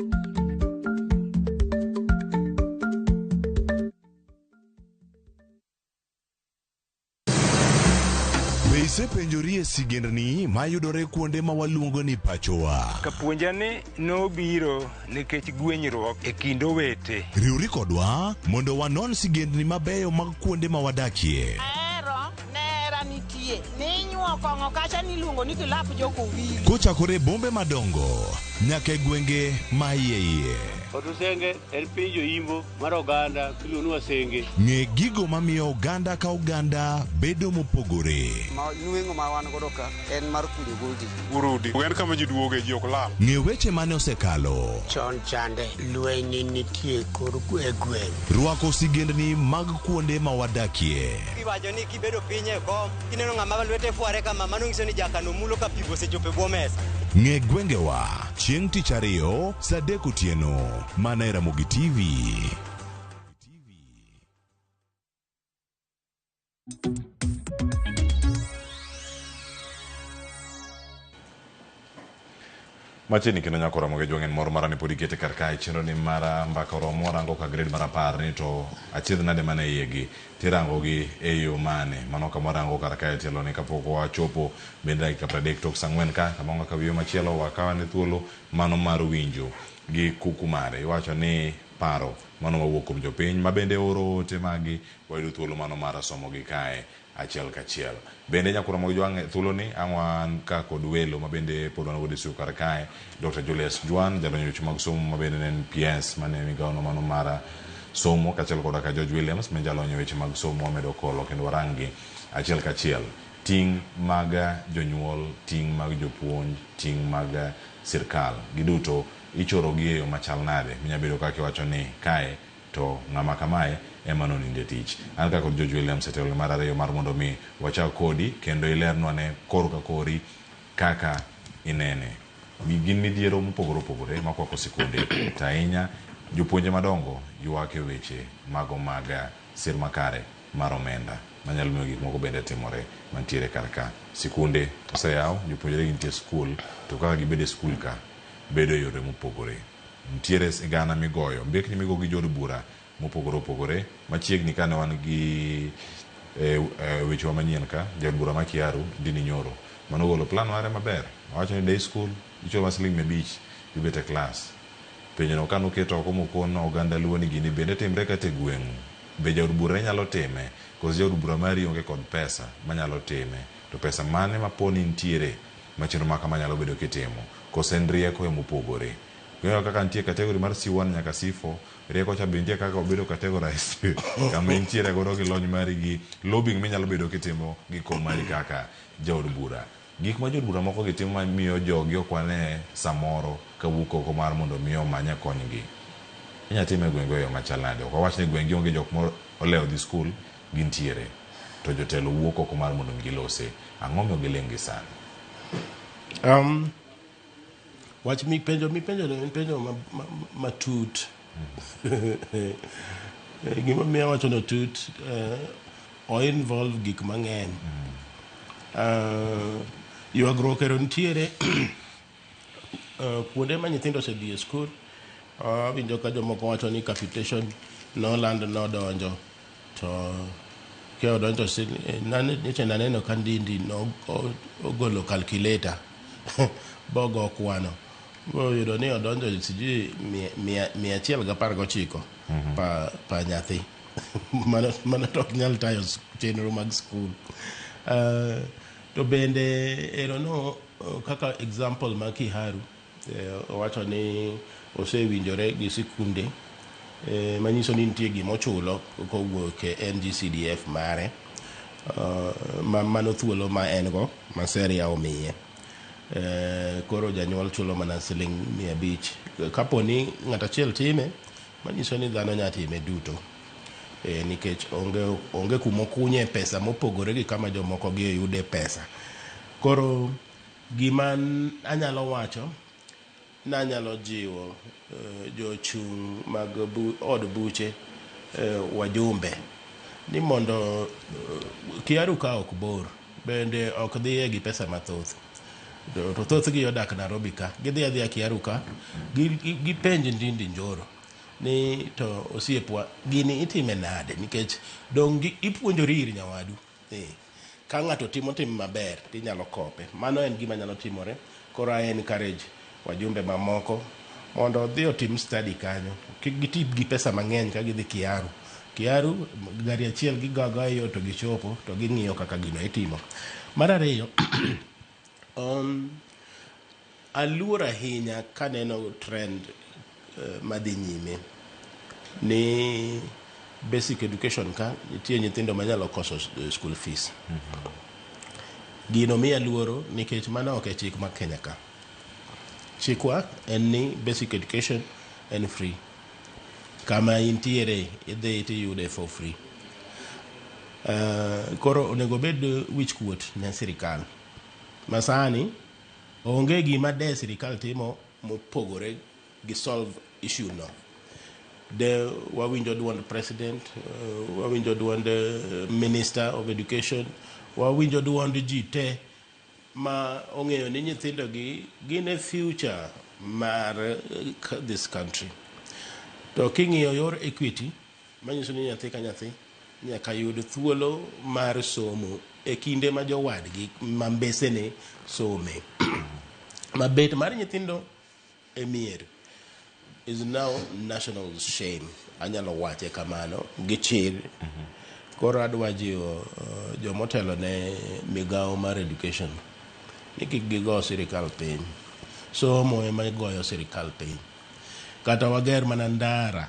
Isepenjorie sigendni mayudore kuonde ma waluongo ni pachowa. Kapuonjani nobiro nikech gwenyruok e kind owete. Riwri kodwa mondo wanon sigendni mabeyo mag kuonde ma wadakie. Nera nitie. Ninyuo kong'o kacha niluongo ni kilap joko wili. Kochakore bombe madongo nyaka e gwenge ma iye. Odusenge en pinjo imbo mar oganda kiluonwa senge. Ng'e gigo mamiyo oganda ka oganda bedo mopogore. Nueng'o ma wan godo ka en mar kunyo goldi. Urudi. En kama ji duoge ji ok lam. Ng'e weche mane osekalo. Chon chande lweny nitie kor gweng'. Rwako sigendni mag kuonde ma wadakie. Iwacho ni kibedo piny e kom kineno ng'ama lwete fuare kama mano nyiso ni jakano mulo ka pigo sechope bwo mesa. Ng'e gwengewa chieng' tich ariyo saa 3 otieno mana e Ramogi TV. Machini kendo nyako Ramogi jwang'en moro marani podi kete karkae chenro ni mara mbaka romo rango ka grade mara par ni to achiedh nade mane iyegi tirango gi e yo mane mano kama rango karkae tielo ni kapoko wachopo bende dakika 30 tok saa 4 ka kamonga ka wiyo machielo wakawa ne thuolo mano mar winjo gi kuku mare iwacho ni paro mano mawuok kuom jopiny mabende oro ote magi wayudo thuolo mano mar somo gi kae achiel kachiel bende nyako Ramogi jwang' thuolo ni ang'wan ka kod welo mabende pod wan wuode siu karkae Dr. Julius Juan jalony weche mag somo mabende nen PS mane migawono mano mar somo kachiel koda ka George Williams ma jalony weche mag somo wamedo kolo kendo warangi achiel kachiel ting' mag jonyuol ting' mag jopuonj ting' mag sirkal giduto ichoro gi e yo machal nade minyabedo kaka iwacho ni kae to ng'ama kamae ema noninde tich an ka kod George Williams etelo mar ariyo mar mondo mi wachak kodi kendo ilernwa ne kor ka kori kaka inene gin midhiero mopogore opogore makwako sikunde to ahinya jopuonje madongo ywak e weche mago mag sir makare mar omenda manyalo miyo gik moko bende timore mantiere karka sikunde oseyaw jopuonjre gintie skul to kaka gibede skul ka bedo yore mopogore ntiere sigana migoyo mbekni migo gi jod bura mopogore opogore machiegni kane wan gi weche manyien ka jod bura ma Kiaru Dini Nyoro mano golo plan mare maber wacho ni day school icholo siling 500 ibet e class penjono kano keto oko mokono oganda luo ni gini bende timre kata e gweng' be jod bura nyalo time koso jod bura mari onge kod pesa manyalo time to pesa mane maponi ntiere machino maka manyalo bedo kitimo koso en rieko mopogore Kaya kaka ntie kategori mar C1 nyaka C4 rieko cha bentie kaka obedo categorized kama ntiere godo gi lony mari gi lobbying minyalo bedo kitimo gi kom mari kaka jaod bura gik ma jod bura moko gitimo miyo jogi okwane samoro kawuok oko mar mondo miyo manya konygi inya time gwenge yo machalade ok wach ni gwenge onge jok moro olewo di school gintiere to jotelo wuok oko mar mondo gilose ang'o miyo gilengi sana wach mipenjo en penjo matut gima miyo wacho no tut o involve gik mang'eny ywagruok ero ntiere kuonde ma nyithindo osedhi e skul Winjo ka jomoko wacho ni capitation noland nodonjo to ke odonjo nyocha naneno ka Ndindi ogolo calculator bogo kwano boyudo ni odonjo sijui 119 pa nyathi mano tok nyal tayo chenro mag skul. To bende ero no kaka example ma Kiharu wacho ni osewinjore gi sikunde manyiso ni nitie gimochulo kowuok e NGCDF mare mano thuolo ma en go ma seria omiye. Koro janyuol chulo mana siling 500 kapo ni ng'at achiel time manyiso ni dhano nya time duto nikech onge kumokunye pesa mopogore gi kama jomoko gi yude pesa. Koro gima anyalo wacho nanyalo jiwo jochung' mag od buche wajumbe ni mondo Kiharu ka ok bor bende ok dhiye gi pesa mathoth to thoth gi odak Nairobi ka gidhi adhiya Kiharu ka gipenj Ndindi Njoro ni to osiepwa gini itime nade nikech dong ipuonjori ir nyawadu ka ng'ato tim maber tinyalo kope. Mano en gima nyalo timore. Koro encourage wajumbe mamoko mondo odhi otim study kanyo, kik giti gi pesa mang'eny ka gidhi Kiharu gari achiel gigaga yo to gichopo to ging'iyo kaka gino itimo. Mar ariyo aluora ahinya kaneno trend madhi nyime ni basic education ka nitie nyithindo manyalo koso school fees. Gino miya luoro nikech mano ok e chik ma Kenya ka. Chikwa en ni basic education en free. Kama intiere idhi tiyude for free. Koro onego bed wich kuot ne sirikal. Masani onge gima de sirikal timo mopogore gi solve issue no. De wawinjo duond president, wawinjo duond minister of education, wawinjo duond ji te ma ong'eyo ni nyithindo gi gine future mar this country. To king'iyo yor equity manyiso ni nyathi ka nyathi nyaka yud thuolo mar somo e kinde ma jowadgi mambesene some. Mabet mar nyithindo e mier is now national shame. Anyalo wache kamano gi chir. Koro adwa jiwo jomotelo ne migawo mar education ni kik gigo sirikal piny. Somo ema goyo sirikal piny. Kata wager mana ndara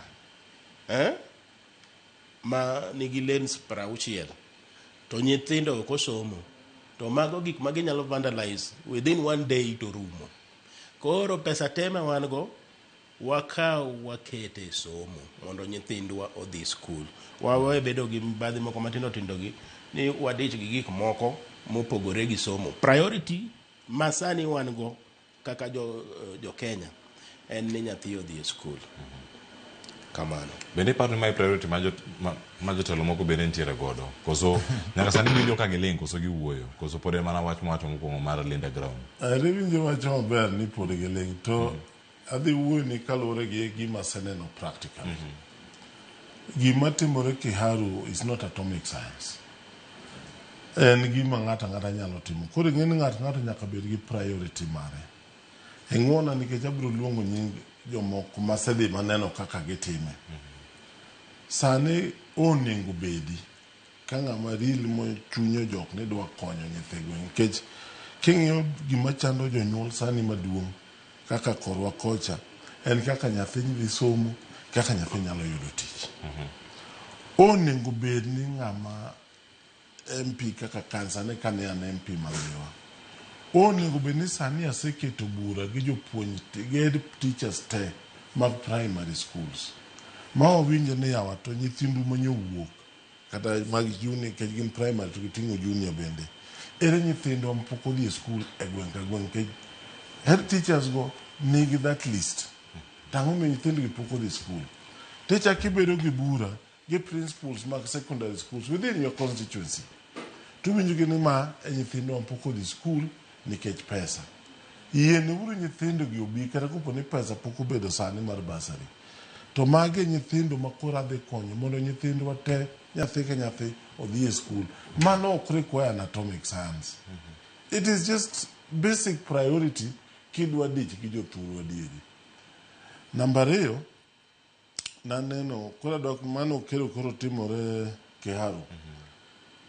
ma nigi lens 60 to nyithindo ok osomo to mago gik ma ginyalo vandalize within one day to rumo. Koro pesa tema wan go wakaw wakete somo mondo nyithindwa odhi skul. Wawe bedo gi mbadhi moko matindo gi ni wadich gi gik moko mopogore gi somo. Priority masani wan go kaka jo Kenya en ni nyathi odhi e skul. Kamano. Bende paro mai priority ma jotelo moko bende ntiere godo. Koso nyaka sani winjo ka giling koso giwuoyo. Koso pod mana wach mokwongo mar Linda Ground. Winjo wacho maber ni pod giling to adhi wuoyo ni kaluwore gi gima seneno practical. Gima timore Kiharu is not atomic science. En gima ng'ata nyalo timo. Koro ng'eni ng'ato nyaka bed gi priority mare. Eng'wona nikech abiro luongo nying jomoko masedhi maneno kaka gitime. Sani onego bedi ka ng'ama ril mochunyo jok ni dwa konyo nyithigo. Nikech king'iyo gima chando jonyuol sani maduong' kaka korwa kocha en kaka nyathi dhi somo, kaka nyathi nyalo yudo tich. Onego bed ni ng'ama MP kaka kansa ne kane an MP maliwa. Onego bed ni sani aseketo bura gi jopuonj gi teachers te mag primary schools. Ma owinjo ni yawa to nyithindu manyowuok kata mag junior kech gin primary to giting'o junior bende. Ere nyithindo mpoko dhi e school e gweng' ka gweng' kech head teachers go nigi that list. Tang'o mi nyithindo gi poko dhi school. Teacher kibedo gi bura gi principals mag secondary schools within your constituency. Tuwinjo gi ni ma e nyithindo mpoko dhi school nikech pesa. yiene uru nyithindo gi obi kata kopo ni pesa pok obedo sani mar basari to mage nyithindo makoro adhi konyo mondo nyithindwa te nyathi ka nyathi odhi e skul. Mano ok require anatomic science. It is just basic priority kidwa dich gi jothuru adieri. Namba 2, naneno kora dok mano kero koro timore Kiharu.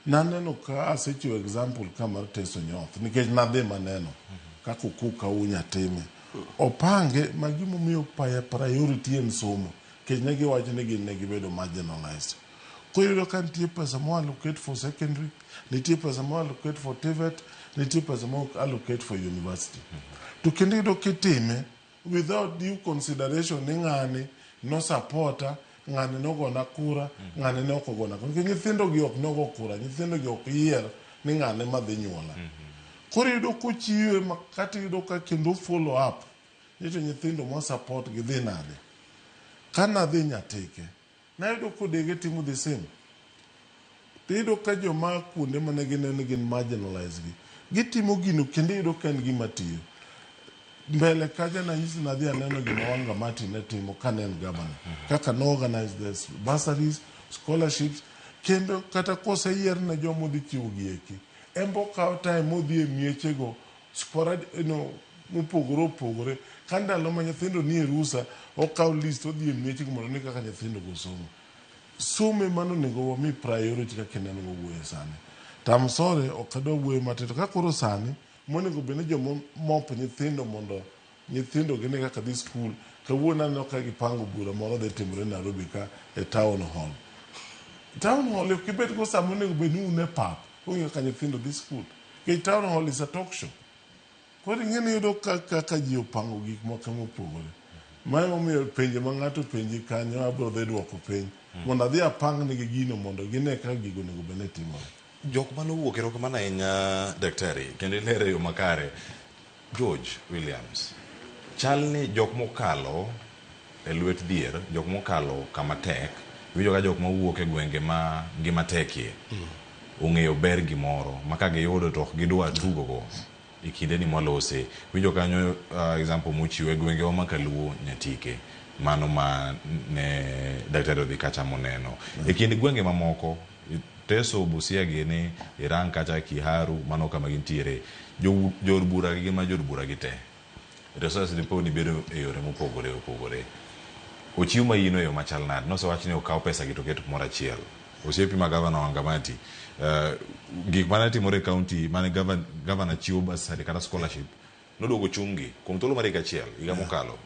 Naneno ka asechiwo example ka mar teso nyoth nikech nadhi maneno kako kuka unya time. Opange magimomiyo priority en somo kech ne giwacho ni gin ne gibedo marginalized. Koyudo ka nitie pesa mo allocate for secondary, nitie pesa mo allocate for TVET, nitie pesa mo allocate for university. To kendo yudo kitime without due consideration ni ng'ani no supporta, ng'ani no gona kura, ng'ani ne ok ogona kura. Nyithindo gi ok nogo kura, nyithindo gi ok yier ni ng'ane madhi nyuola. Koro yudo kochiwe kata yudo ka kendo follow up nito nyithindo mo support gi dhi nade. Kana dhi nyatike na yudo kodege timo the same. Yudo ka joma kuonde mane gineno gin marginalized gitimo gino kendo yudo ka en gima tiyo. Mbele kaja na nyisi nadhi aneno gima Wanga Martin ne timo kane en governor. Kaka no organize the bursaries, scholarships, kendo kata kose yier na jomo dhi chiwo gieki. Embo kao time modhi e miechego sporadic mopogore opogore. Kandalo ma nyithindo ni e rusa okao list odhi e miechego mondo ni kaka nyithindo go somo. Some mano nego wami priority kaka neno wuoye sani. Tam sore okado wuoye matito kakoro sani monego bene jomo mop nyithindo mondo nyithindo gine kaka dhi school kawuono aneno ka gipango bura moro dhi timore Nairobi ka e town hall. Town hall if kibet go samo nego beni une pap onge ka nyithindo dhi school. Ke town hall is a talk show. Koro ng'eni yudo kaka ji opango gik moko mopogore. Mae momiyo penje ma ng'ato penji kanyo abro dhi duoko piny mondo adhi apang nigi gino mondo gine kaka gigo nego bene timore. Jok manowuok erokamano ahinya daktari kendo ilere yo makare. George Williams, chalni jok mokalo e lwet dhier, jok mokalo kama tek, winjo ka jok mawuok e gwenge ma ngima tekie ong'eyo ber gimoro maka giyudo to ok gidwa tugo go e kinde ni molose. Winjo kanyo example mochiwo e gwenge ma Kaluo Nyatike, mano ma ne daktari odhi kacha moneno. E kind gwenge mamoko Teso, Busia gini, Iran kacha Kiharu, mano kama gintiere, jor bura gi ma jor bura gi te. Teso sidipo ni bedo e yore mopogore opogore. Ochiu ma yino yo machal nade, no se wachni okao pesa gi to keto kumoro achiel. Osiepi ma gavana Wanga Mati, gik mane timore county, mane gavana chiwo basari kata scholarship, noduogo chungi kuom thuolo mar higa achiel higa mokalo.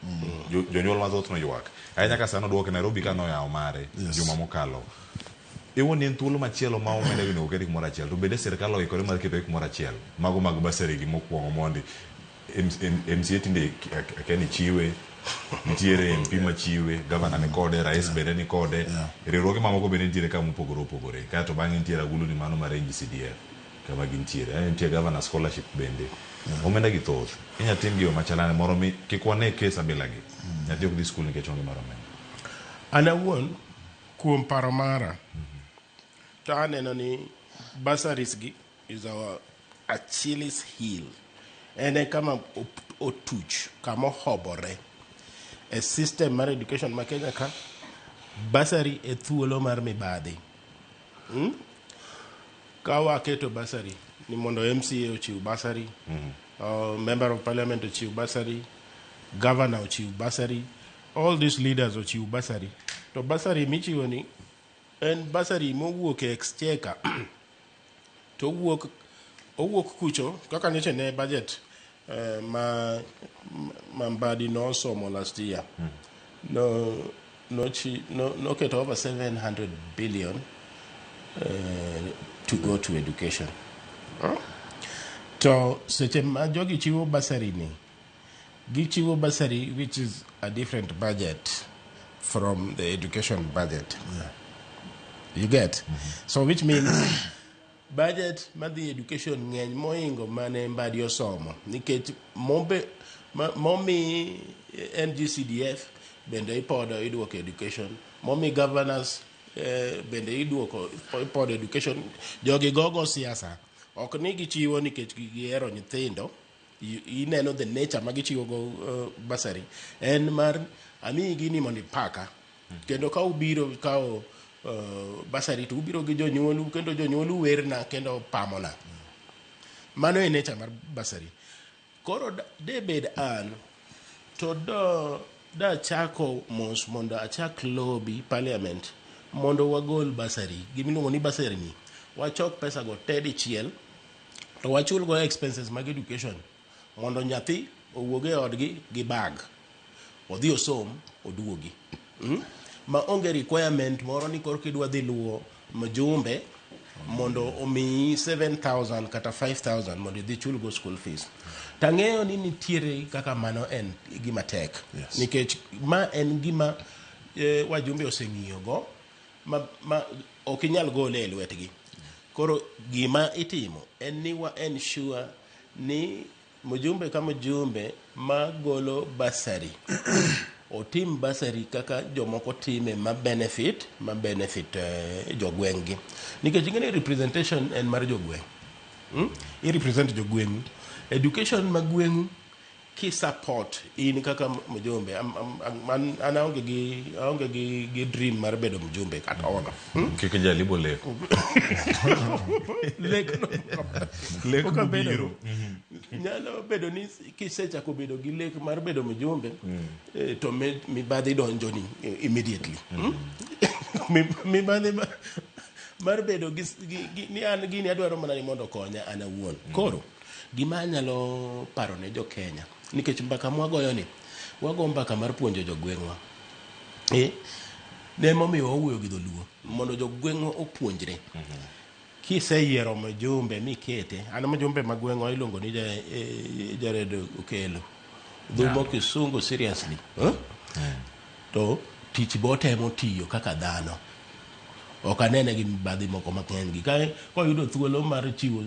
Jonyuol mathoth noywak. Ahinya ka sano duoke Nairobi ka noyawo mare juma mokalo. Ewo ni en thuolo machielo ma omenda gino oketi kumoro achiel, to bende sirkal oikore mar keto kumoro achiel. Mago mag basari gi mokwongo mondi MCA tinde akeni chiwe, nitiere MP machiwe, gavana ni kode, rais bende ni kode, riwruoge mamoko bende nitiere kama mopogore opogore. Kato bang'e nitiere agulu ni mano mar NGCDF kama gintiere. Nitiere gavana scholarship bende. Omenda gi thoth. Inya tim gi yo machalane moro mi kik wane kesa bila gi. Nyathi ok dhi skul nikech onge mar omenda. An awuon kuom paro mara to aneno ni bursaries gi is our Achilles heel. Ene kama otuch kama ohobore e system mar education ma Kenya ka bursary e thuolo mar mibadhi. Ka waketo bursary ni mondo MCA ochiw bursary, member of parliament ochiw bursary, governor ochiw bursary, all these leaders ochiw bursary. To bursary michiwo ni en bursary mowuok e exchequer to owuok kucho kaka nyeche ne budget ma Mbadi no somo last year. No get over 700 billion to go to education. To seche ma jogi chiwo bursary ni, gichiwo bursary which is a different budget from the education budget. You get? So which means budget ma the education ng'eny moingo mane Mbadi osomo nikech momi NGCDF bende ipodo iduoko education, momi governors bende ipodo education. Jogi gogo siasa ok ni gichiwo nikech gihero nyithindo ineno the nature ma gichiwo go basari en mar ami gini mondo ipaka kendo ka ubiro kao basari to ubiro gi jonyuolu kendo jonyuolu werna kendo pamona mano e nature mar basari koro de bed an to da chako mos mondo achak lobby parliament mondo wagol basari gimiluongo ni basari ni wachok pesa go tedi chiel to wachul go expenses mag education mondo nyathi owuoge odgi gi bag odhi osom oduogi ma onge requirement moro ni kor kidwa dhi luwo mjumbe mondo omi 7,000 kata 5,000 mondo idhi chul go school fees tang'eyo ni nitiere kaka mano en gima tek nikech ma en gima wajumbe oseng'iyo go ma ok inyal gole e lwetgi koro gima itimo en ni wa ensure ni mjumbe kama mjumbe ma golo basari otim basari kaka jomoko time ma benefit jogweng'gi nikech ing'eni representation en mar jogweng' i represent jogweng' education ma gweng' ki support in kaka mjumbe an aonge gi dream mar bedo mjumbe kata ono kike jalibo leko leko biro nyalo bedo ni kisechako bedo gi lek mar bedo mjumbe to mibadhi donjo ni immediately mibadhi mar bedo ni an gini adwaro mana ni mondo konya an awuon koro gima anyalo paro ne jo Kenya nikech mbaka mwagoyo ni wago mbaka mar puonjo jogweng'wa ne momiyo wawuoyo gi dholuo mondo jogweng'wa opuonjre kiseyiero mjumbe mikete an mjumbe ma gweng'wa iluongo ni Jared Okelo dhumo kisungu seriously to tich botemo tiyo kaka dhano ok anene gi mibadhi moko mang'eny gi kae koyudo thuolo mar chiwo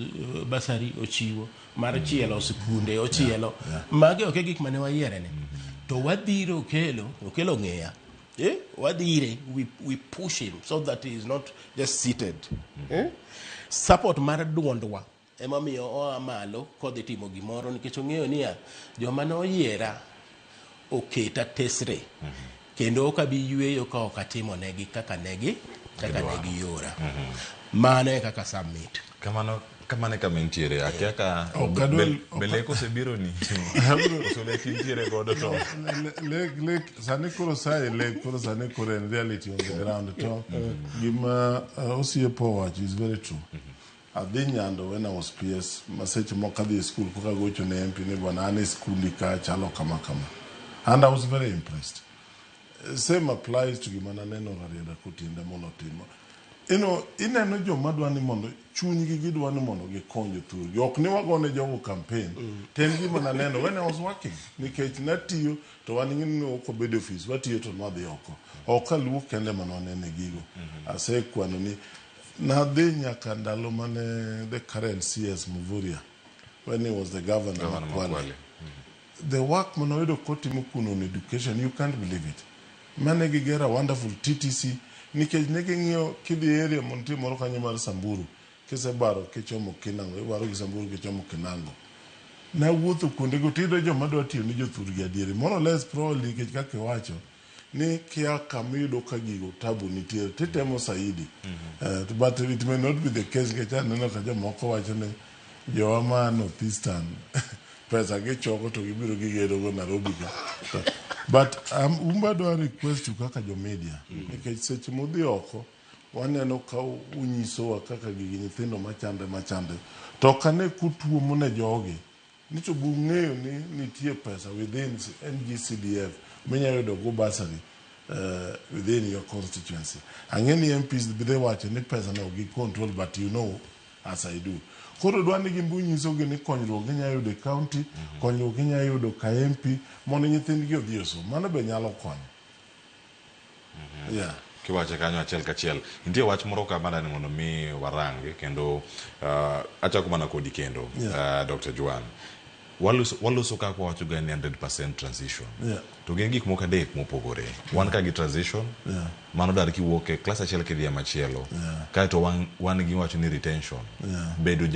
basari ochiwo mar chielo sikunde ochielo magi ok gik mane wayierene to wadhiro Okelo ng'eya wadhire we push him so that he is not just seated support mar duondwa emomiyo oa malo kodhi timo gimoro nikech ong'eyo niya joma noyiera oketa tesre kendo ok abi yweyo ka ok atimo negi kaka negi yora mano e kaka summit kamane kamentiere akiaka beleko sebiro ni osoleki ntiere godo to lek sani koro sai lek koro sani koro in reality on the ground to gima osiepo wacho is very true adhi Nyando when I was PS maseche moko adhi school koka gocho ne MP ne bwana ane school ka chalo kama and I was very impressed. Same applies to gima naneno Rarieda Kutiende mono timo. Ineno joma dwani mondo chunygi gidwani mondo gikonyo thur. Ok ni wagone jogo campaign. Ten gima naneno when I was working. Nikech natiyo to wan ing'eni ok obedo office watiyo to nwadhi oko. Ok aluwo kende mano anene gigo. Asekwano ni nadhi nyaka ndalo mane the current CS Muvuria when he was the governor of Kwale. The work manoedo kotimo kuno on education, you can't believe it. Mane gigera wonderful TTC nikech negi ng'iyo kidhi area monti moro kanyo mar Samburu kisebaro kichomo Kinango ibaro gi Samburu kichomo Kinango na wuotho kuonde go tido joma dwa tiyo ni jothur gi adieri more or less probably nikech kaka iwacho ni kia kamido ka gigo tabu nitiere titemo saidi but it may not be the case nikech aneno ka jomoko wacho ni joma Northeastern pesa gichoko to gibiro gigero go Nairobi but umba do request you kaka jo media nikech seche modhi oko waneno ka unyiso wa kaka gigi nyithindo machande to kane kutuo mone jogi nicho bung'eyo ni nitie pesa within NGCDF minyayudo go bursary within your constituency ang'eni MPs bide wacho ni pesa no gi control but you know as I do koro dwani gimbu nyiso gi ni konyruok ginyayudo e county konyruok ginyayudo ka MP mondo nyithindgi odhi osom mano be nyalo konyo kiwache kanyo achiel kachiel nitie wach moro ka banda ni mondo mi warange kendo achako mana kodi kendo Dr. Juan waloso kaka wacho ga ni 100% transition. Yeah. To gin gik moko adek mopogore. Wan ka gi transition, Yeah. mano dar kiwuok e klas achiel kidhi machielo. Yeah. Kaeto wan gi wacho ni retention. Yeah. Bedo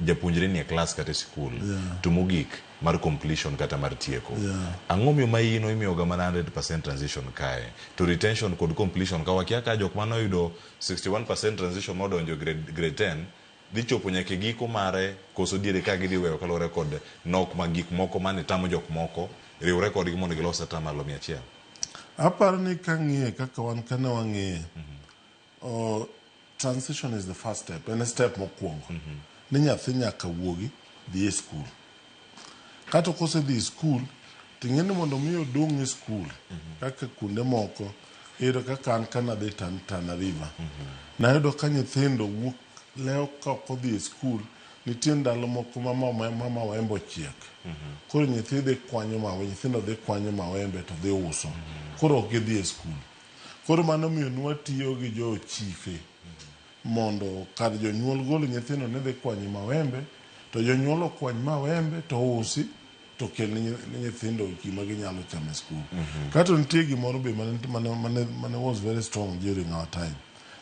japuonjre ni e klas kata e skul. Yeah. To mogik mar completion kata mar tieko. Yeah. Ang'o miyo maino imiyo ga mana 100% transition kae. To retention kod completion ka wakia ka jok mano yudo 61% transition modonjo grade 10 dhi chopo nyaka giko mare koso diere ka gidhi weyo kalore kod nok mag gik moko mane tamo jok moko riwre kodgi mondo gilos ata malo 100. Aparo ni ka ng'iye kaka wan kane wang'iye, transition is the first step, en step mokwongo. Ni nyathi nyaka wuogi dhi e skul. Kato kose dhi e skul, ting'e ni mondo mi odong' e skul, kaka kuonde moko, iyudo kaka an kana dhi Tana River. Nayudo ka nyithindo wuok leo ka ok odhi e skul, nitie ndalo moko ma mawembe ochiek. Koro nyithindo dhi kwanyo mawembe to dhi uso. Koro ok gidhi e skul. Koro mano miyo nwatiyo gi jo chife mondo kar jonyuol golo nyithindo ne dhi kwanyo mawembe, to jonyuol okwany mawembe to usi to kel ne nyithindo gima ginyalo chamo e skul. Kato nitie gimoro be mane was very strong during our time.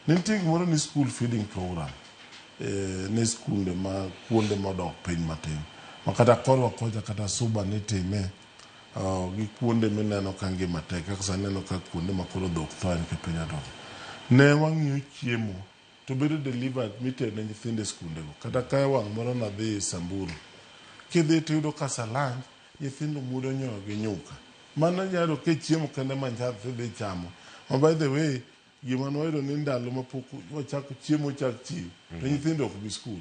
Nitie gimoro ni school feeding program. Ne skunde ma kuonde modok piny matin. Makata korwa koja kata suba nitime gi kuonde mineno ka ngima tek. Kaka saneno ka kuonde ma koro dhok thoe ke piny adok. Ne wang'iyo chiemo to bedo delivered mitero ne nyithindo e skunde go. Kata ka wang' moro nadhi e Samburu. Kidhi tiyudo ka lunch nyithindo mudo nyoyo gi nyuka. Mano nyalo ke chiemo kende ma nyathi dhi chamo. By the way, gima nwayudo ni ndalo mapok wachako chiemo chak chiwo to nyithindo ok bi skul.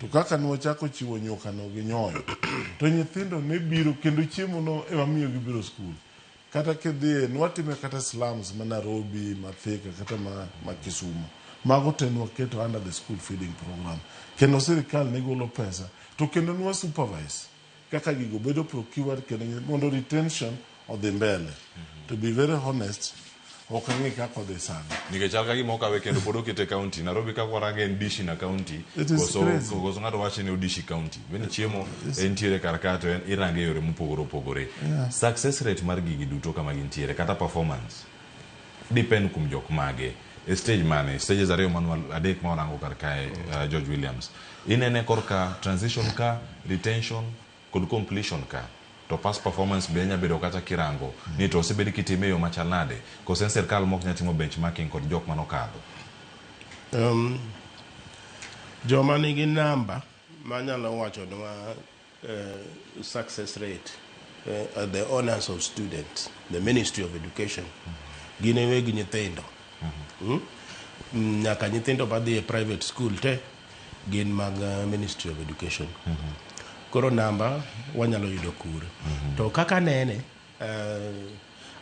To kaka nwachako chiwo nyuka no gi nyoyo to nyithindo ne biro kendo chiemo no ema miyo gibiro skul. Kata kidhi nwatime kata slums ma Nairobi, ma Thika kata ma Kisumu. Mago te nwaketo under the school feeding program. Kendo sirikal ne golo pesa to kendo nwa supervise kaka gigo bedo procured kendo mondo retention odhi mbele. To be very honest, ok ang'e kaka odhi sana. Nikech alka gima okawe kendo pod okete county. Nairobi ka warange en dishi na county. Koso ng'ato wache ni odishi county. Bende chiemo entiere kar kato en irange yore mopogore opogore. Success rate mar gigi duto kama gintiere kata performance depend kum jok mage. Stage mane, stages ariyo manual adek ma orango kar kae George Williams. Inene korka transition ka, retention kod completion ka. To past performance be nya bedo kata kirango ni to osebedi kitime yo machal nade koso en sirkal mok nya timo benchmarking kod jok manokadho. Joma nigi namba manyalo wacho nwa success rate at the honors of students, the Ministry of Education, gine wegi nyithindo. Nyaka nyithindo badhi e private school te gin mag Ministry of Education. Koro namba wanyalo yudo kure. To kaka nene,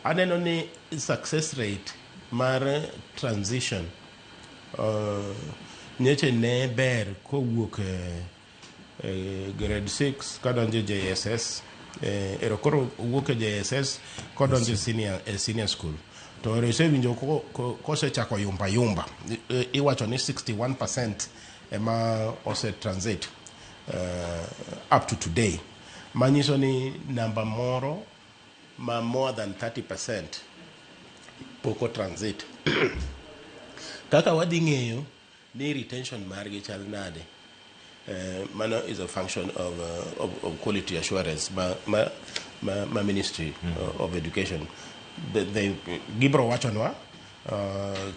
aneno ni success rate mar transition nyeche ne ber kowuok grade 6 kadonjo JSS, ero koro wuok JSS kodonjo senior school. To resewinjo kosechako yumba iwacho ni 61% ema ose transit up to today. Manyiso ni namba moro ma more than 30% poko transit. Kaka wadhi ng'eyo ni retention margi chal nade. Mano is a function of quality assurance ma Ministry of Education. They gibro wachonwa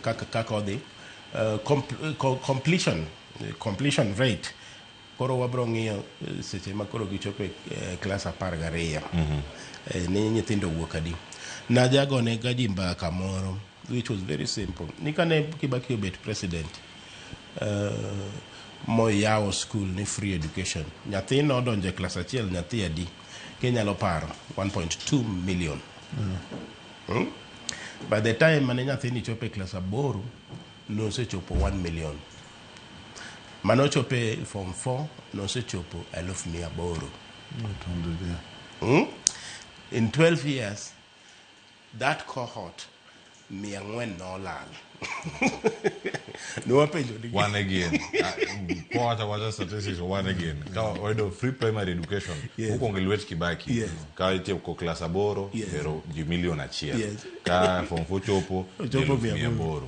kaka odhi completion rate koro wabro ng'iyo seche ma koro gichope class 12 ni nyithindo wuok adi. Najagone gadi mbaka moro which was very simple. Nikane Kibaki obet president moyawo school ni free education. Nyathi nodonje class 1 nyathi adi kenyalo paro 1.2 million. By the time mane nyathi ni chope class 8 no se chopo 1 million. Mano chope form 4 no se chopo 1,800. In 12 years that cohort 400 no lal. No wapenjo ni. One again. Wacha statistics one again. Ka oido free primary education. Huko ngelwet Kibaki. Ka itie ko class aboro, pero ji million achiel. Ka form 4 chopo 1,800.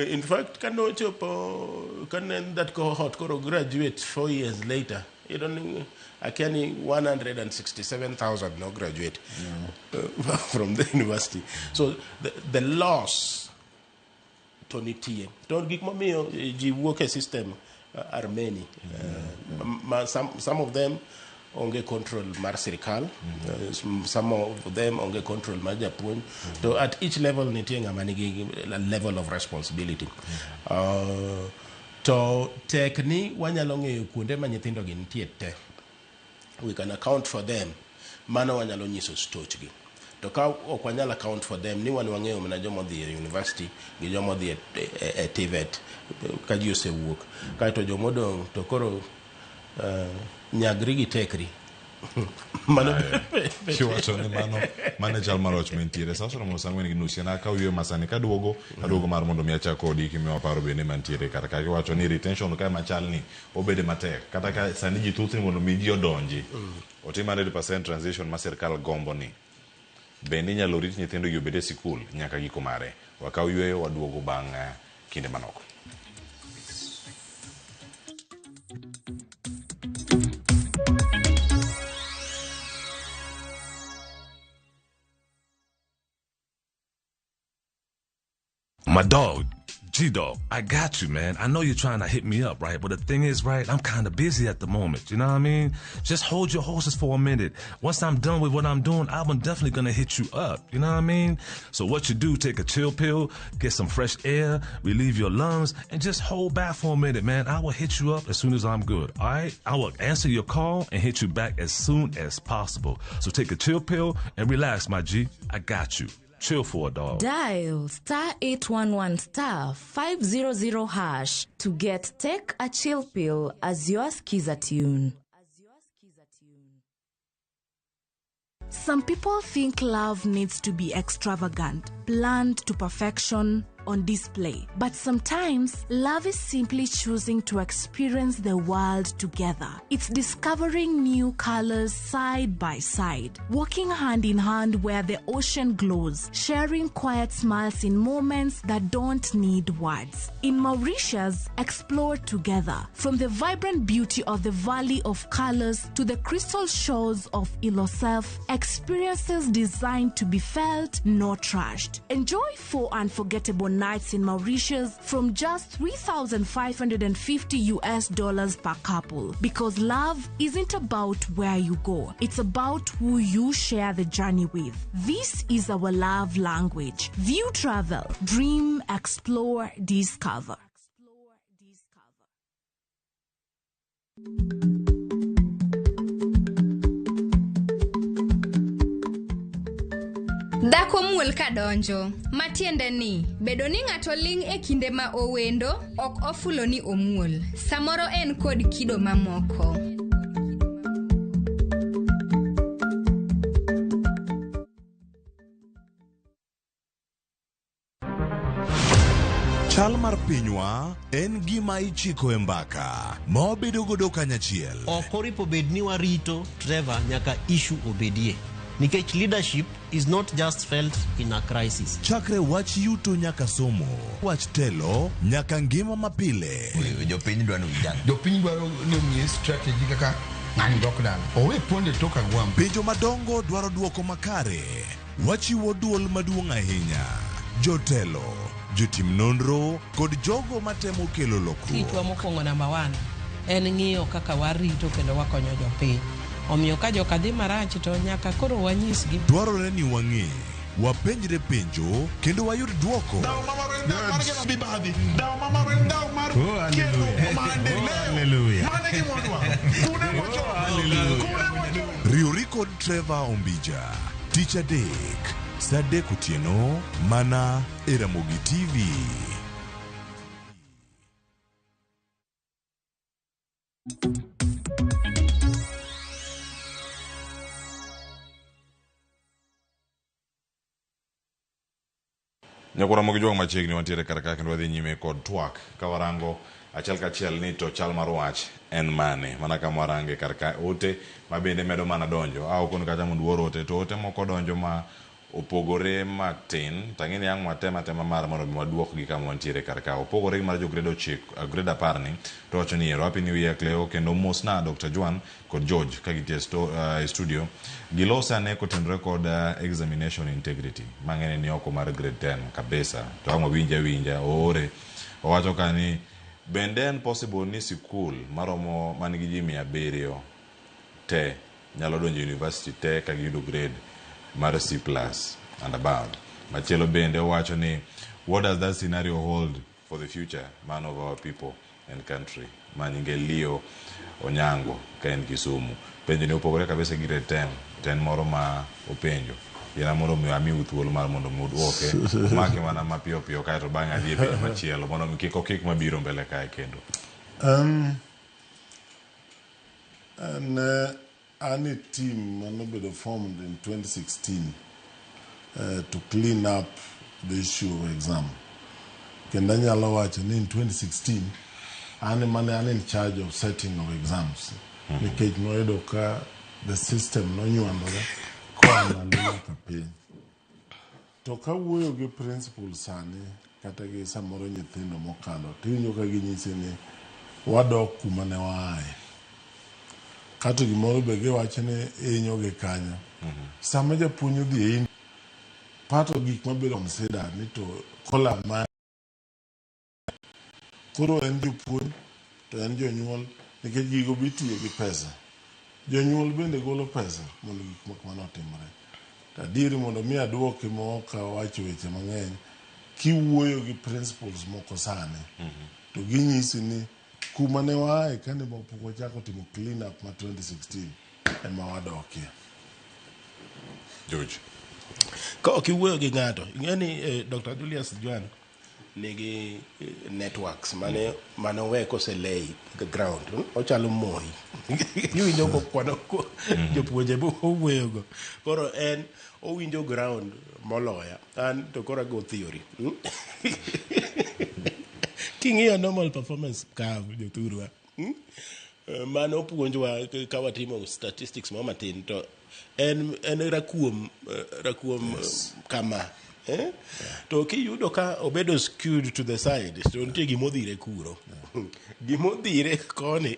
In fact, can that cohort graduate 4 years later? You don't. I can 167,000 no graduate from the university. So the loss to nitie. Don't give me the work system are many. Some of them onge control mar sirikal, some of them onge control mar japuonj. So at each level nitie ngama nigi level of responsibility. To tekni wanyalo ng'eyo kuonde ma nyithindo gi nitie te. We can account for them. Mano wanyalo nyiso stoch gi. To ka ok wanyalo account for them, ni wan wang'eyo mana jomo dhi e university gi jomo dhi e TVET ka ji osewuok. Kaeto jomo dong' to koro nyagri gi tekri. Chiwacho ni mano chal maroch mentiere. Sasa romo sang'wen gi nus na ka wiyo masani ka duogo mar mondo mi achak kodi kimiwa paro bende mantiere kata ka wacho ni retention ka machal ni obede matek kata ka sani ji thuthni mondo mi ji odonji otim 100% transition ma sirkal gombo ni bende inyalo rit nyithindo gi obede sikul nyaka giko mare. Wakaw yweyo waduogo bang' kinde manok. My dog, G-Dog, I got you, man. I know you're trying to hit me up, right? But the thing is, right, I'm kind of busy at the moment. You know what I mean? Just hold your horses for a minute. Once I'm done with what I'm doing, I'm definitely going to hit you up. You know what I mean? So what you do, take a chill pill, get some fresh air, relieve your lungs, and just hold back for a minute, man. I will hit you up as soon as I'm good, all right? I will answer your call and hit you back as soon as possible. So take a chill pill and relax, my G. I got you. Chill for a dog. Dial *811*500# to get Take a Chill Pill as your skiza tune. Some people think love needs to be extravagant, planned to perfection, on display. But sometimes, love is simply choosing to experience the world together. It's discovering new colors side by side, walking hand in hand where the ocean glows, sharing quiet smiles in moments that don't need words. In Mauritius, explore together. From the vibrant beauty of the Valley of Colors to the crystal shores of Ilocef, experiences designed to be felt, not trashed. Enjoy 4 unforgettable nights in Mauritius from just $3,550 per couple. Because love isn't about where you go, it's about who you share the journey with. This is our love language. View travel, dream, explore, discover. Dhako muol kadonjo, matiende ni, bedo ni ng'ato ling' e kinde ma owendo, ok ofulo ni omuol. Samoro en kod kido mamoko. Chal mar pinywa en gima ichiko e mbaka ma wabedo godo kanyachiel. Ok oripo bed ni warito Trevor nyaka issue obedie. Nikech leadership is not just felt in a crisis. Chakre wach yuto nyaka somo, wach telo nyaka ngima mapile. Jopiny dwaro ni omiye strategy kaka ng'ani dok dala. Owe ponde toka gwam. Penjo madongo dwaro duoko makare. Wachiwo duol maduong' ahinya. Jotelo, jotim nonro kod jogo matemo kelo lokruok. Kitwa mokwongo namba 1 en ng'iyo kaka warito kendo wakonyo jopiny. Omiyo ka joka dhi marach to nyaka koro wanyisgi. Dwarore ni wang'e, wapenjre penjo kendo wayud duoko. Riwri kod Trevor Ombija, Tich Adek, Saa 3 otieno, mana e Ramogi TV. Nyakura mogi jwang machiegni wantiere karaka kendo wadhi nyime kod twak ka warango achiel kachiel ni to chal mar wach en mane mana ka warange karaka ote ma bende medo mana donjo okon kata mondo wuoro ote to ote moko donjo ma opogore matin tang'ini yang matema mar mondo waduok gi kama wantiere karaka opogore mar jo grade 9 grade 10 ni to wacho ni happy new year Cleo kendo mosna Dr. Juan kod George ka gitie studio gilosa ne kotenore kod examination integrity mang'ene ni oko mar grade 10 kabisa to amo winja ore owacho kani bende en possible ni sikul maromo manigi ji 700 te nyalo donjo university te ka giyudo grade mar C+ and above. Machielo bende owacho ni what does that scenario hold for the future man of our people and country manyinge Leo Onyango ka en Kisumu penjo ni opogore kabisa gi grade 10 moro ma openjo yana moro mi ami thuolo mar mondo muduoke maki mana mapiyo kae to bang'a dhi e penjo machielo mondo kik mabiro mbele kae kendo any team manobedo formed in 2016 to clean up the issue of exam. Kenda nyalo wacho ni in 2016 I'm in charge of setting of exams. Nikech noyudo ka the system nonywandore koa ndalo ka piny. To ka wuoyo gi principal sani kata gi samoro nyithindo mokalo tiwinjo ka ginyisi ni wadok kuma ne waaye. Kato gimoro be giwacho ni inyo gi kanyo. Sama japuonj odhi in part of gik mabedo consider ni to kola ma koro en jopuonj to en jonyuol nikech gigo bitiyo gi pesa. Jonyuol bende golo pesa mondo gik moko manotimore. Tadiri mondo mi aduoki moka wacho weche mang'eny kiwuoyo gi principals moko sani to ginyisi ni kuma ne waaye kane pok wachako timo clean up ma 2016 ema wadokie. George ka ok iwuoyo gi ng'ato ing'eni Dr. Julius Juan nigi networks mane owe koselei the ground ochalo moi iwinjo ko kwano jopuonje bo owuoyogo koro en owinjo ground moloya an to koro go theory king'iyo normal performance curve jothurwa mane opuonjwa ka watimo statistics mo matin to en rakuom kama to kiyudo ka obedo skewed to the side to nitie gimodhire kuro gimodhire koni